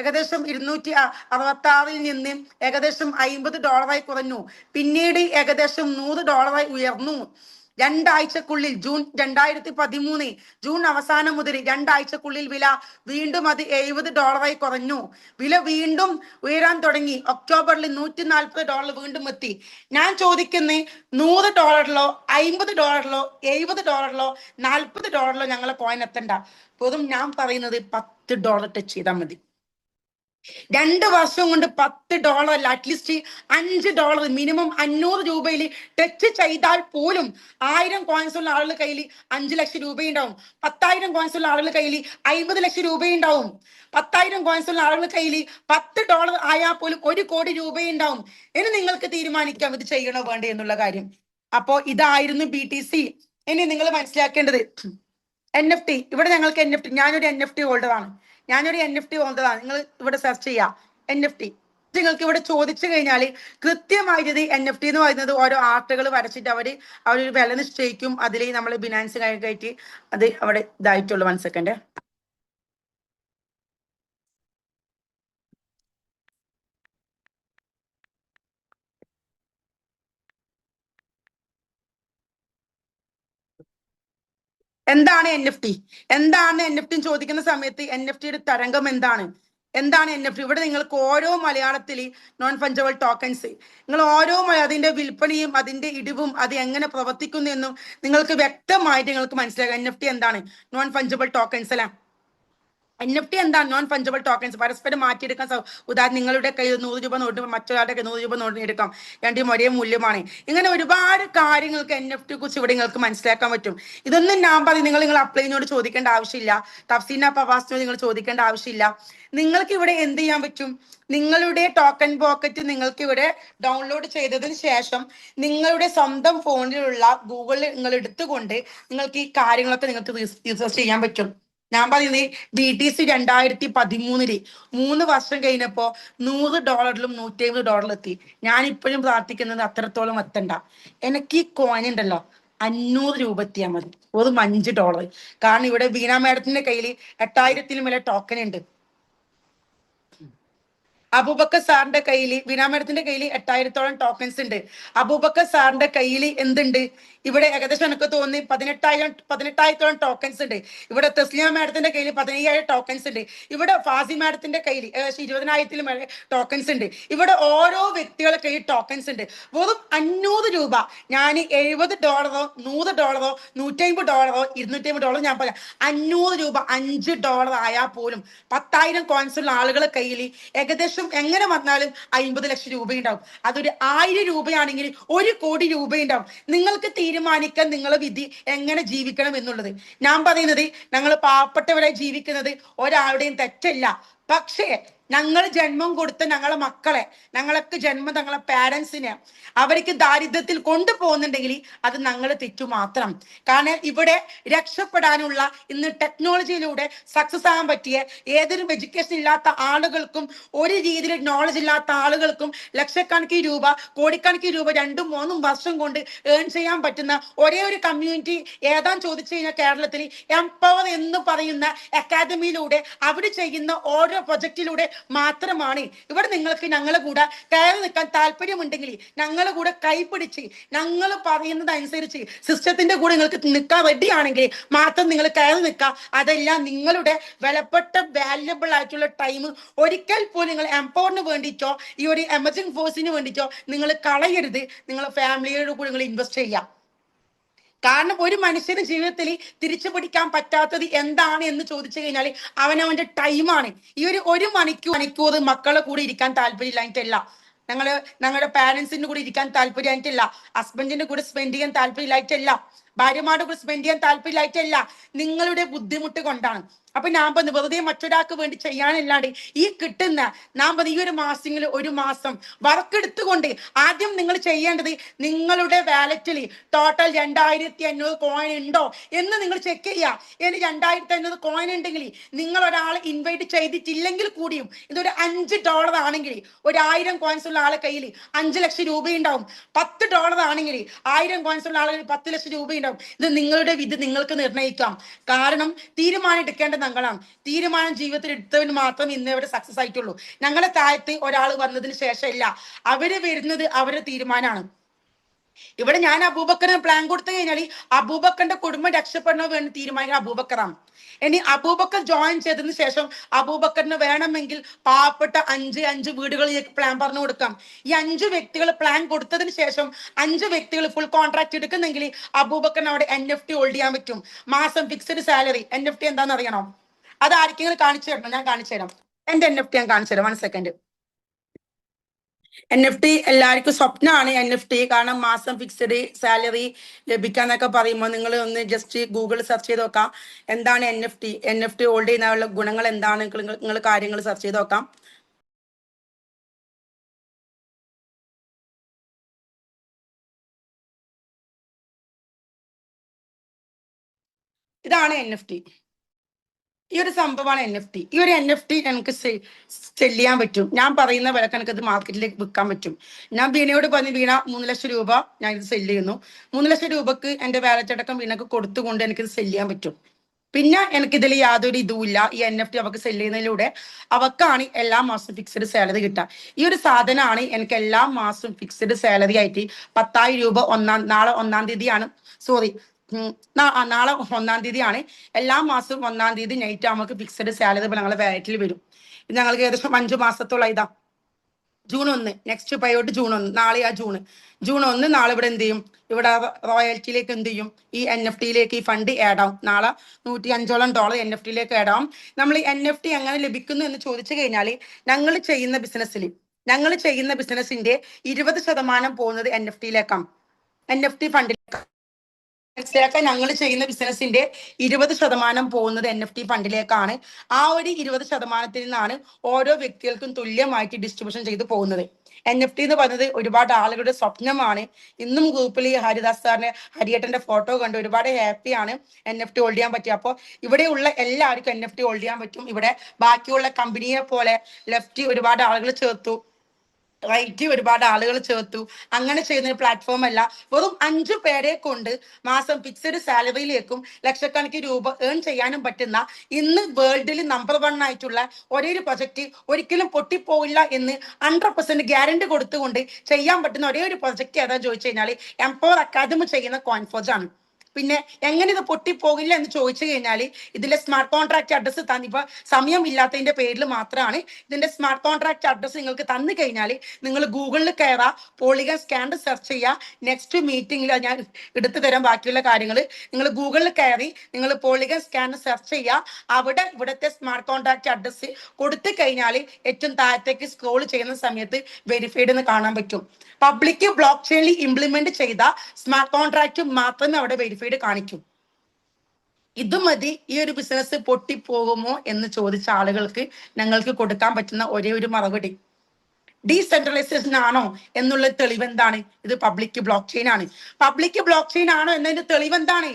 ഏകദേശം 266 നിന്ന് ഏകദേശം $50 കുറഞ്ഞു. പിന്നീട് ഏകദേശം $100 ഉയർന്നു. 2 ആഴ്ചക്കുള്ളിൽ ജൂൺ 2013 ജൂൺ അവസാനം മുതൽ 2 ആഴ്ചക്കുള്ളിൽ വില വീണ്ടും അത് $70 കുറഞ്ഞു. വില വീണ്ടും ഉയരാൻ തുടങ്ങി. ഒക്ടോബറിൽ $140 വീണ്ടും എത്തി. ഞാൻ ചോദിക്കുന്നത് $100, $50, $70, $40 ഞങ്ങളെ കോയിൻ എത്തണ്ട. പോതും ഞാൻ പറയുന്നത് $10 ടച്ച് ചെയ്താൽ മതി. 2 വർഷം കൊണ്ട് $10 അല്ല, അറ്റ്ലീസ്റ്റ് $5 മിനിമം 500 രൂപയിൽ ടച്ച് ചെയ്താൽ പോലും 1000 കോയിൻസ് ഉള്ള ആളുകളുടെ കയ്യിൽ 5 ലക്ഷം രൂപയുണ്ടാവും. 10,000 കോയിൻസ് ഉള്ള ആളുകളുടെ കയ്യിൽ 50 ലക്ഷം രൂപയുണ്ടാവും. 10,000 കോയിൻസ് ഉള്ള ആളുകളുടെ കയ്യിൽ $10 ആയാൽ പോലും 1 കോടി രൂപയുണ്ടാവും. ഇനി നിങ്ങൾക്ക് തീരുമാനിക്കാം ഇത് ചെയ്യണോ വേണ്ടേ എന്നുള്ള കാര്യം. അപ്പോ ഇതായിരുന്നു BTC. ഇനി നിങ്ങൾ മനസ്സിലാക്കേണ്ടത് NFT. ഇവിടെ ഞങ്ങൾക്ക് NFT, ഞാനൊരു NFT ഹോൾഡറാണ്. നിങ്ങൾ ഇവിടെ സെർച്ച് ചെയ്യാം NFT. നിങ്ങൾക്ക് ഇവിടെ ചോദിച്ചു കഴിഞ്ഞാൽ കൃത്യമായിട്ട് NFT എന്ന് പറയുന്നത് ഓരോ ആർട്ടുകൾ വരച്ചിട്ട് അവരൊരു വില നിശ്ചയിക്കും. അതിൽ നമ്മൾ ബിനാൻസ് കയറ്റി അത് അവിടെ ഇതായിട്ടുള്ളൂ. 1 സെക്കൻഡ്. എന്താണ് NFT? എന്താണ് NFT ചോദിക്കുന്ന സമയത്ത് NFT തരംഗം എന്താണ് NFT? ഇവിടെ നിങ്ങൾക്ക് ഓരോ മലയാളത്തിൽ നോൺ ഫഞ്ചബിൾ ടോക്കൺസ്, നിങ്ങൾ ഓരോ അതിന്റെ വിൽപ്പനയും അതിന്റെ ഇടിവും അത് എങ്ങനെ പ്രവർത്തിക്കുന്നു എന്നും നിങ്ങൾക്ക് വ്യക്തമായിട്ട് നിങ്ങൾക്ക് മനസ്സിലാക്കാം. NFT എന്താണ്? നോൺ ഫഞ്ചബിൾ ടോക്കൺസ് അല്ല. NFT എന്താണ്? Non fungible tokens. പരസ്പരം മാറ്റിയെടുക്കാൻ ഉദാഹരണം നിങ്ങളുടെ കയ്യിൽ 100 രൂപ നോട്ട് മറ്റൊരാളുടെ 100 രൂപ നോട്ട് എടുക്കാം. രണ്ടും ഒരേ മൂല്യമാണ്. ഇങ്ങനെ ഒരുപാട് കാര്യങ്ങൾക്ക് NFT കുറിച്ച് ഇവിടെ നിങ്ങൾക്ക് മനസ്സിലാക്കാൻ പറ്റും. ഇതൊന്നും ഞാൻ പറയും നിങ്ങൾ അപ്ലൈനോട് ചോദിക്കേണ്ട ആവശ്യമില്ല. തഫ്സീന പവാസിനോട് നിങ്ങൾ ചോദിക്കേണ്ട ആവശ്യമില്ല. നിങ്ങൾക്ക് ഇവിടെ എന്ത് ചെയ്യാൻ പറ്റും? നിങ്ങളുടെ ടോക്കൺ പോക്കറ്റ് നിങ്ങൾക്ക് ഇവിടെ ഡൗൺലോഡ് ചെയ്തതിന് ശേഷം നിങ്ങളുടെ സ്വന്തം ഫോണിലുള്ള ഗൂഗിളിൽ നിങ്ങൾ എടുത്തുകൊണ്ട് നിങ്ങൾക്ക് ഈ കാര്യങ്ങളൊക്കെ നിങ്ങൾക്ക് റിസർച്ച് ചെയ്യാൻ പറ്റും. ഞാൻ പറയുന്നത് BTC 2013 3 വർഷം കഴിഞ്ഞപ്പോ $100 $150 എത്തി. ഞാൻ ഇപ്പോഴും പ്രാർത്ഥിക്കുന്നത് അത്രത്തോളം എത്തണ്ട. എനിക്ക് ഈ കോയിൻ ഉണ്ടല്ലോ 500 രൂപ എത്തിയാൽ മതി, വെറും $5. കാരണം ഇവിടെ ബീന മാഡത്തിന്റെ കയ്യിൽ 8000-ലും മേലെ ടോക്കൺ ഉണ്ട്. അബൂബക്കർ സാറിന്റെ കയ്യിൽ, ബീന മാഡത്തിന്റെ കയ്യിൽ 8000-ഓളം ടോക്കൺസ് ഉണ്ട്. അബൂബക്കർ സാറിന്റെ കയ്യിൽ എന്തുണ്ട്? ഇവിടെ ഏകദേശം എനിക്ക് തോന്നി 18,000-ഓളം ടോക്കൺസ് ഉണ്ട്. ഇവിടെ തസ്ലിയ മാഡത്തിന്റെ കയ്യിൽ 15,000 ടോക്കൺസ് ഉണ്ട്. ഇവിടെ ഫാസി മാഡത്തിന്റെ കയ്യിൽ ഏകദേശം 20,000-ലും മേലെ ടോക്കൺസ് ഉണ്ട്. ഇവിടെ ഓരോ വ്യക്തികളുടെ കയ്യിൽ ടോക്കൺസ് ഉണ്ട്. വെറും 500 രൂപ. ഞാൻ $70, $100, $150, $250 ഞാൻ പറയാം. 500 രൂപ, $5 ആയാൽ പോലും 10,000 കോയിൻസ് ഉള്ള ആളുകളെ കയ്യിൽ ഏകദേശം എങ്ങനെ വന്നാലും 50 ലക്ഷം രൂപ ഉണ്ടാവും. അതൊരു 1000 രൂപയാണെങ്കിൽ 1 കോടി രൂപ ഉണ്ടാവും. നിങ്ങൾക്ക് തീരുമാനിക്കാൻ നിങ്ങളെ വിധി എങ്ങനെ ജീവിക്കണം എന്നുള്ളത്. ഞാൻ പറയുന്നത് ഞങ്ങൾ പാവപ്പെട്ടവരായി ജീവിക്കുന്നത് ഒരാളുടെയും തെറ്റല്ല. പക്ഷേ ഞങ്ങൾ ജന്മം കൊടുത്ത ഞങ്ങളെ മക്കളെ, ഞങ്ങൾക്ക് ജന്മം ഞങ്ങളെ പാരൻസിനെ അവർക്ക് ദാരിദ്ര്യത്തിൽ കൊണ്ടുപോകുന്നുണ്ടെങ്കിൽ അത് ഞങ്ങൾ തെറ്റു മാത്രം. കാരണം ഇവിടെ രക്ഷപ്പെടാനുള്ള ഇന്ന് ടെക്നോളജിയിലൂടെ സക്സസ് ആകാൻ പറ്റിയ ഏതൊരു എഡ്യൂക്കേഷൻ ഇല്ലാത്ത ആളുകൾക്കും ഒരു രീതിയിൽ നോളജ് ഇല്ലാത്ത ആളുകൾക്കും ലക്ഷക്കണക്കിന് രൂപ, കോടിക്കണക്കിന് രൂപ 2-3 വർഷം കൊണ്ട് ഏൺ ചെയ്യാൻ പറ്റുന്ന ഒരേ ഒരു കമ്മ്യൂണിറ്റി ഏതാന്ന് ചോദിച്ചു കഴിഞ്ഞാൽ കേരളത്തിൽ എംപവർ എന്ന് പറയുന്ന അക്കാദമിയിലൂടെ അവർ ചെയ്യുന്ന ഓരോ പ്രൊജക്റ്റിലൂടെ മാത്രമാണ്. ഇവിടെ നിങ്ങൾക്ക് ഞങ്ങളെ കൂടെ കയറി നിൽക്കാൻ താല്പര്യമുണ്ടെങ്കിൽ ഞങ്ങളെ കൂടെ കൈപിടിച്ച് ഞങ്ങൾ പറയുന്നത് അനുസരിച്ച് സിസ്റ്റത്തിന്റെ കൂടെ നിങ്ങൾക്ക് നിൽക്കാൻ റെഡി ആണെങ്കിൽ മാത്രം നിങ്ങൾ കയറി നിൽക്കുക. അതെല്ലാം നിങ്ങളുടെ വിലപ്പെട്ട വാല്യബിൾ ആയിട്ടുള്ള ടൈം ഒരിക്കൽ പോലും നിങ്ങൾ എംപവറിന് വേണ്ടിയിട്ടോ ഈ ഒരു എമർജൻസി ഫോഴ്സിന് വേണ്ടിയിട്ടോ നിങ്ങൾ കളയരുത്. നിങ്ങൾ ഫാമിലിയോട് കൂടി നിങ്ങൾ ഇൻവെസ്റ്റ് ചെയ്യാം. കാരണം ഒരു മനുഷ്യന് ജീവിതത്തിൽ തിരിച്ചു പിടിക്കാൻ പറ്റാത്തത് എന്താണ് എന്ന് ചോദിച്ചു കഴിഞ്ഞാൽ അവനവന്റെ ടൈമാണ്. ഈ ഒരു മണിക്കൂർ മക്കളെ കൂടെ ഇരിക്കാൻ താല്പര്യമില്ലായിട്ടല്ല, ഞങ്ങളുടെ പാരന്റ്സിന്റെ കൂടെ ഇരിക്കാൻ താല്പര്യമായിട്ടില്ല, ഹസ്ബൻഡിന്റെ കൂടെ സ്പെൻഡ് ചെയ്യാൻ താല്പര്യമില്ലായിട്ടല്ല, ഭാര്യമാരുടെ കൂടെ സ്പെൻഡ് ചെയ്യാൻ താല്പര്യമില്ലായിട്ടല്ല, നിങ്ങളുടെ ബുദ്ധിമുട്ട് കൊണ്ടാണ്. അപ്പൊ ഞാൻ പറഞ്ഞു വെറുതെ മറ്റൊരാൾക്ക് വേണ്ടി ചെയ്യാനല്ലാണ്ട് ഈ കിട്ടുന്ന ഈ ഒരു മാസം വർക്ക് എടുത്തുകൊണ്ട് ആദ്യം നിങ്ങൾ ചെയ്യേണ്ടത് നിങ്ങളുടെ വാലറ്റിൽ ടോട്ടൽ 2,500 കോയിൻ ഉണ്ടോ എന്ന് നിങ്ങൾ ചെക്ക് ചെയ്യുക. ഇനി 2,500 കോയിൻ ഉണ്ടെങ്കിൽ നിങ്ങൾ ഒരാളെ ഇൻവൈറ്റ് ചെയ്തിട്ടില്ലെങ്കിൽ കൂടിയും ഇതൊരു $5 ആണെങ്കിൽ 1,000 കോയിൻസ് ഉള്ള ആളെ കയ്യിൽ 5 ലക്ഷം രൂപ ഉണ്ടാവും. $10 ആണെങ്കിൽ 1000 കോയിൻസ് ഉള്ള ആളുകൾ 10 ലക്ഷം രൂപ ഉണ്ടാവും. ഇത് നിങ്ങളുടെ വിധി നിങ്ങൾക്ക് നിർണ്ണയിക്കാം. കാരണം തീരുമാനം എടുക്കേണ്ട ഞങ്ങളാണ്. തീരുമാനം ജീവിതത്തിൽ എടുത്തവന് മാത്രം ഇന്ന് ഇവിടെ സക്സസ് ആയിട്ടുള്ളൂ. ഞങ്ങളുടെ താഴത്ത് ഒരാൾ വന്നതിന് ശേഷമല്ല, അവര് വരുന്നത് അവരുടെ തീരുമാനമാണ്. ഇവിടെ ഞാൻ അബൂബക്കറിന് പ്ലാൻ കൊടുത്തു കഴിഞ്ഞാൽ അബൂബക്കറിന്റെ കുടുംബം രക്ഷപ്പെടണോ വേണ്ടി തീരുമാനിക്കുന്ന അബൂബക്കറാണ്. ഇനി അബൂബക്കർ ജോയിൻ ചെയ്തതിന് ശേഷം അബൂബക്കറിന് വേണമെങ്കിൽ പാവപ്പെട്ട 5 വീടുകളിലേക്ക് പ്ലാൻ പറഞ്ഞു കൊടുക്കാം. ഈ 5 വ്യക്തികൾ പ്ലാൻ കൊടുത്തതിന് ശേഷം 5 വ്യക്തികൾ ഫുൾ കോൺട്രാക്ട് എടുക്കുന്നെങ്കിൽ അബൂബക്കറിന് അവിടെ NFT ഹോൾഡ് ചെയ്യാൻ പറ്റും. മാസം ഫിക്സഡ് സാലറി. NFT എന്താണെന്ന് അറിയണോ? അത് ആർക്കെങ്കിലും കാണിച്ചു തരണം? ഞാൻ കാണിച്ചു തരാം. എന്റെ NFT ഞാൻ കാണിച്ചു തരാം. 1 സെക്കൻഡ്. NFT എല്ലാവർക്കും സ്വപ്നമാണ്. NFT കാരണം മാസം ഫിക്സഡ് സാലറി ലഭിക്കാന്നൊക്കെ പറയുമ്പോൾ നിങ്ങൾ ഒന്ന് ജസ്റ്റ് ഗൂഗിൾ സെർച്ച് ചെയ്ത് നോക്കാം. എന്താണ് NFT ഹോൾഡ് ചെയ്യുന്നതിനുള്ള ഗുണങ്ങൾ എന്താണ് നിങ്ങൾ കാര്യങ്ങൾ സെർച്ച് ചെയ്ത് നോക്കാം. ഇതാണ് NFT. ഈ ഒരു സംഭവമാണ് NFT. ഈ ഒരു NFT എനിക്ക് സെല് ചെയ്യാൻ പറ്റും. ഞാൻ പറയുന്ന വിലക്ക് എനിക്ക് ഇത് മാർക്കറ്റിലേക്ക് വിൽക്കാൻ പറ്റും. ഞാൻ വീണയോട് പറഞ്ഞു, വീണ 3 ലക്ഷം രൂപ ഞാൻ ഇത് സെല് ചെയ്യുന്നു. 3 ലക്ഷം രൂപക്ക് എന്റെ വാലറ്റ് അടക്കം വീണക്ക് കൊടുത്തുകൊണ്ട് എനിക്കിത് സെല് ചെയ്യാൻ പറ്റും. പിന്നെ എനിക്കിതിൽ യാതൊരു ഇതുമില്ല. ഈ NFT അവർക്ക് സെല് ചെയ്യുന്നതിലൂടെ അവക്കാണ് എല്ലാ മാസവും ഫിക്സഡ് സാലറി കിട്ടുക. ഈ ഒരു സാധനമാണ് എനിക്ക് എല്ലാ മാസവും ഫിക്സഡ് സാലറി ആയിട്ട് 10,000 രൂപ നാളെ 1-ാം തീയതിയാണ്, സോറി, നാളെ 1-ാം തീയതിയാണ്. എല്ലാ മാസവും 1-ാം തീയതി നൈറ്റ് നമുക്ക് ഫിക്സഡ് സാലറി ഞങ്ങളുടെ വാലറ്റിൽ വരും. ഞങ്ങൾക്ക് ഏകദേശം 5 മാസത്തോളം ഇതാ. ജൂൺ 1 നെക്സ്റ്റ് പൈയോട്ട് ജൂൺ 1, നാളെ ആ ജൂൺ 1 നാളെ ഇവിടെ എന്ത് ചെയ്യും, ഇവിടെ റോയൽറ്റിയിലേക്ക് എന്ത് ചെയ്യും, ഈ NFT ഈ ഫണ്ട് ആഡ് ആവും. നാളെ $105 NFT ആഡ് ആവും. നമ്മൾ ഈ NFT എങ്ങനെ ലഭിക്കുന്നു എന്ന് ചോദിച്ചു കഴിഞ്ഞാൽ, ഞങ്ങൾ ചെയ്യുന്ന ബിസിനസിന്റെ 20% പോകുന്നത് NFT ഫണ്ടിലേക്കാണ്. മനസ്സിലാക്കാൻ, ഞങ്ങൾ ചെയ്യുന്ന ബിസിനസിന്റെ 20% പോകുന്നത് NFT ഫണ്ടിലേക്കാണ്. ആ ഒരു 20%-ത്തിൽ നിന്നാണ് ഓരോ വ്യക്തികൾക്കും തുല്യമായിട്ട് ഡിസ്ട്രിബ്യൂഷൻ ചെയ്തു പോകുന്നത്. NFT എന്ന് പറയുന്നത് ഒരുപാട് ആളുകളുടെ സ്വപ്നമാണ്. ഇന്നും ഗ്രൂപ്പിൽ ഈ ഹരിദാസ് സാറിന്റെ ഹരിയേട്ടന്റെ ഫോട്ടോ കണ്ട് ഒരുപാട് ഹാപ്പിയാണ് NFT ഹോൾഡ് ചെയ്യാൻ പറ്റിയ. അപ്പോൾ ഇവിടെയുള്ള എല്ലാവർക്കും NFT ഹോൾഡ് ചെയ്യാൻ പറ്റും. ഇവിടെ ബാക്കിയുള്ള കമ്പനിയെ പോലെ ലെഫ്റ്റ് ഒരുപാട് ആളുകൾ ചേർത്തു, റൈറ്റ് ഒരുപാട് ആളുകൾ ചേർത്തു, അങ്ങനെ ചെയ്യുന്ന ഒരു പ്ലാറ്റ്ഫോം അല്ല. വെറും 5 പേരെ കൊണ്ട് മാസം ഫിക്സഡ് സാലറിയിലേക്കും ലക്ഷക്കണക്കിന് രൂപ ഏൺ ചെയ്യാനും പറ്റുന്ന, ഇന്ന് വേൾഡിൽ നമ്പർ 1 ആയിട്ടുള്ള ഒരേ ഒരു പ്രൊജക്ട് ഒരിക്കലും പൊട്ടിപ്പോയില്ല എന്ന് 100% ഗ്യാരണ്ടി കൊടുത്തുകൊണ്ട് ചെയ്യാൻ പറ്റുന്ന ഒരേ ഒരു പ്രൊജക്ട് ഏതാ ചോദിച്ചു കഴിഞ്ഞാൽ എംപവർ അക്കാദമി ചെയ്യുന്ന കോൺഫോർജ് ആണ്. പിന്നെ എങ്ങനെ ഇത് പൊട്ടിപ്പോകില്ല എന്ന് ചോദിച്ചു കഴിഞ്ഞാൽ, ഇതിലെ സ്മാർട്ട് കോൺട്രാക്ട് അഡ്രസ്സ് ഇപ്പൊ സമയമില്ലാത്തതിന്റെ പേരിൽ മാത്രമാണ് ഇതിന്റെ സ്മാർട്ട് കോൺട്രാക്ട് അഡ്രസ്സ് നിങ്ങൾക്ക് തന്നു കഴിഞ്ഞാൽ നിങ്ങൾ ഗൂഗിളിൽ കയറാ, പോളിഗൺ സ്കാനർ സെർച്ച് ചെയ്യുക. നെക്സ്റ്റ് മീറ്റിംഗിൽ ഞാൻ എടുത്തു തരാം ബാക്കിയുള്ള കാര്യങ്ങൾ. നിങ്ങൾ ഗൂഗിളിൽ കയറി നിങ്ങൾ പോളിഗൺ സ്കാനർ സെർച്ച് ചെയ്യുക. അവിടെ ഇവിടുത്തെ സ്മാർട്ട് കോൺട്രാക്ട് അഡ്രസ്സ് കൊടുത്തു കഴിഞ്ഞാൽ ഏറ്റവും താഴത്തേക്ക് സ്ക്രോൾ ചെയ്യുന്ന സമയത്ത് വെരിഫൈഡ് എന്ന് കാണാൻ പറ്റും. പബ്ലിക് ബ്ലോക്ക് ചെയിനിൽ ഇംപ്ലിമെന്റ് ചെയ്ത സ്മാർട്ട് കോൺട്രാക്ട് മാത്രമേ അവിടെ വെരിഫൈഡ് കാണിക്കൂ. ഇത് മതി ഈ ഒരു ബിസിനസ് പൊട്ടിപ്പോകുമോ എന്ന് ചോദിച്ച ആളുകൾക്ക് ഞങ്ങൾക്ക് കൊടുക്കാൻ പറ്റുന്ന ഒരേ ഒരു മറുപടി. ഡീസെൻട്രലൈസേഷൻ ആണോ എന്നുള്ള തെളിവ് എന്താണ്? ഇത് പബ്ലിക് ബ്ലോക്ക് ചെയിൻ ആണ്. പബ്ലിക് ബ്ലോക്ക് ചെയിൻ ആണോ എന്നതിന്റെ തെളിവ് എന്താണ്?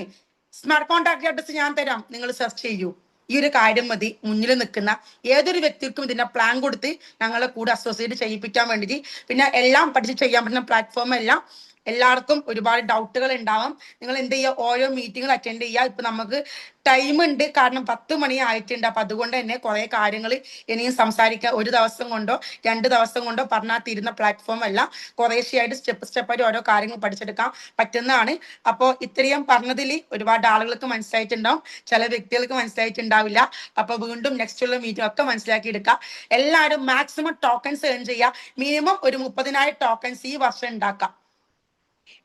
സ്മാർട്ട് കോൺട്രാക്ട് അഡ്രസ് ഞാൻ തരാം, നിങ്ങൾ സെർച്ച് ചെയ്യൂ. ഈ ഒരു കാര്യം മതി മുന്നിൽ നിൽക്കുന്ന ഏതൊരു വ്യക്തിക്കും ഇതിന്റെ പ്ലാൻ കൊടുത്ത് ഞങ്ങളെ കൂടെ അസോസിയേറ്റ് ചെയ്യിപ്പിക്കാൻ വേണ്ടിയിട്ട്. പിന്നെ എല്ലാം പഠിച്ച് ചെയ്യാൻ പറ്റുന്ന പ്ലാറ്റ്ഫോം എല്ലാം. എല്ലാവർക്കും ഒരുപാട് ഡൗട്ടുകൾ ഉണ്ടാവാം. നിങ്ങൾ എന്ത് ചെയ്യുക, ഓരോ മീറ്റിംഗുകൾ അറ്റൻഡ് ചെയ്യുക. ഇപ്പൊ നമുക്ക് ടൈം ഉണ്ട്, കാരണം 10 മണി ആയിട്ടുണ്ട്. അപ്പൊ അതുകൊണ്ട് തന്നെ കുറെ കാര്യങ്ങൾ ഇനിയും സംസാരിക്കാൻ 1 ദിവസം കൊണ്ടോ 2 ദിവസം കൊണ്ടോ പറഞ്ഞാൽ തീരുന്ന പ്ലാറ്റ്ഫോം അല്ല. കുറേശ്ശെയായിട്ട് സ്റ്റെപ്പായിട്ട് ഓരോ കാര്യങ്ങൾ പഠിച്ചെടുക്കാൻ പറ്റുന്നതാണ്. അപ്പോൾ ഇത്രയും പറഞ്ഞതിൽ ഒരുപാട് ആളുകൾക്ക് മനസ്സിലായിട്ടുണ്ടാവും, ചില വ്യക്തികൾക്ക് മനസ്സിലായിട്ടുണ്ടാവില്ല. അപ്പൊ വീണ്ടും നെക്സ്റ്റ് ഉള്ള മീറ്റിംഗ് ഒക്കെ മനസ്സിലാക്കി എടുക്കുക. എല്ലാവരും മാക്സിമം ടോക്കൺസ് ഏൺ ചെയ്യുക. മിനിമം ഒരു 30,000 ടോക്കൺസ് ഈ വർഷം ഉണ്ടാക്കാം.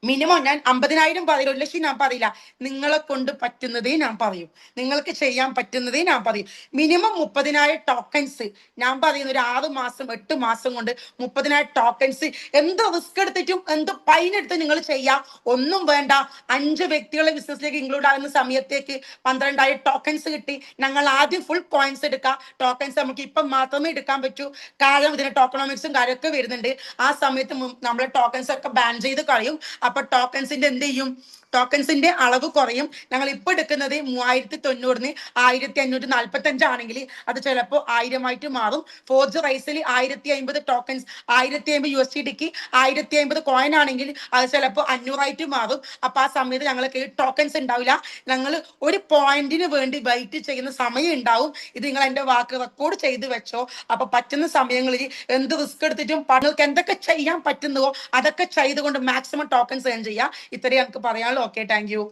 മിനിമം ഞാൻ 50,000 പറയില്ല, 1,00,000 ഞാൻ പറയില്ല. നിങ്ങളെ കൊണ്ട് പറ്റുന്നതേ ഞാൻ പറയും, നിങ്ങൾക്ക് ചെയ്യാൻ പറ്റുന്നതേ ഞാൻ പറയും. Minimum 30,000 tokens. ഞാൻ പറയുന്ന ഒരു 6 മാസം 8 മാസം കൊണ്ട് 30,000 ടോക്കൺസ്. എന്ത് റിസ്ക് എടുത്തിട്ടും എന്ത് പൈൻ എടുത്ത് നിങ്ങൾ ചെയ്യാം. ഒന്നും വേണ്ട, 5 വ്യക്തികളെ ബിസിനസ്സിലേക്ക് ഇൻക്ലൂഡ് ആകുന്ന സമയത്തേക്ക് 12,000 ടോക്കൺസ് കിട്ടി. ഞങ്ങൾ ആദ്യം ഫുൾ കോയിൻസ് എടുക്കാം. ടോക്കൺസ് നമുക്ക് ഇപ്പം മാത്രമേ എടുക്കാൻ പറ്റൂ, കാരണം ഇതിന് ടോക്കണോമിക്സും കാര്യമൊക്കെ വരുന്നുണ്ട്. ആ സമയത്ത് നമ്മളെ ടോക്കൺസ് ഒക്കെ ബാൻ ചെയ്ത് കളയും. അപ്പൊ ടോക്കൺസിന്റെ എന്ത് ചെയ്യും, ടോക്കൺസിന്റെ അളവ് കുറയും. ഞങ്ങൾ ഇപ്പൊ എടുക്കുന്നത് 3,900-ന് 1,545 ആണെങ്കിൽ അത് ചിലപ്പോൾ 1000 ആയിട്ട് മാറും. ഫോർജ് റൈസിൽ 1,050 ടോക്കൺസ്, 1,050 USDക്ക് 1,050 കോയിൻ ആണെങ്കിൽ അത് ചിലപ്പോൾ 500 ആയിട്ട് മാറും. അപ്പൊ ആ സമയത്ത് ഞങ്ങൾക്ക് ടോക്കൺസ് ഉണ്ടാവില്ല. ഞങ്ങൾ ഒരു പോയിന്റിന് വേണ്ടി വെയിറ്റ് ചെയ്യുന്ന സമയം ഉണ്ടാവും. ഇത് നിങ്ങൾ എന്റെ വാക്ക് റെക്കോർഡ് ചെയ്ത് വെച്ചോ. അപ്പൊ പറ്റുന്ന സമയങ്ങളിൽ എന്ത് റിസ്ക് എടുത്തിട്ടും നിങ്ങൾക്ക് എന്തൊക്കെ ചെയ്യാൻ പറ്റുന്നുവോ അതൊക്കെ ചെയ്തുകൊണ്ട് മാക്സിമം ടോക്കൺസ് ഏൺ ചെയ്യാം. ഇത്രയും എനിക്ക് പറയാനുള്ളൂ. Okay, thank you.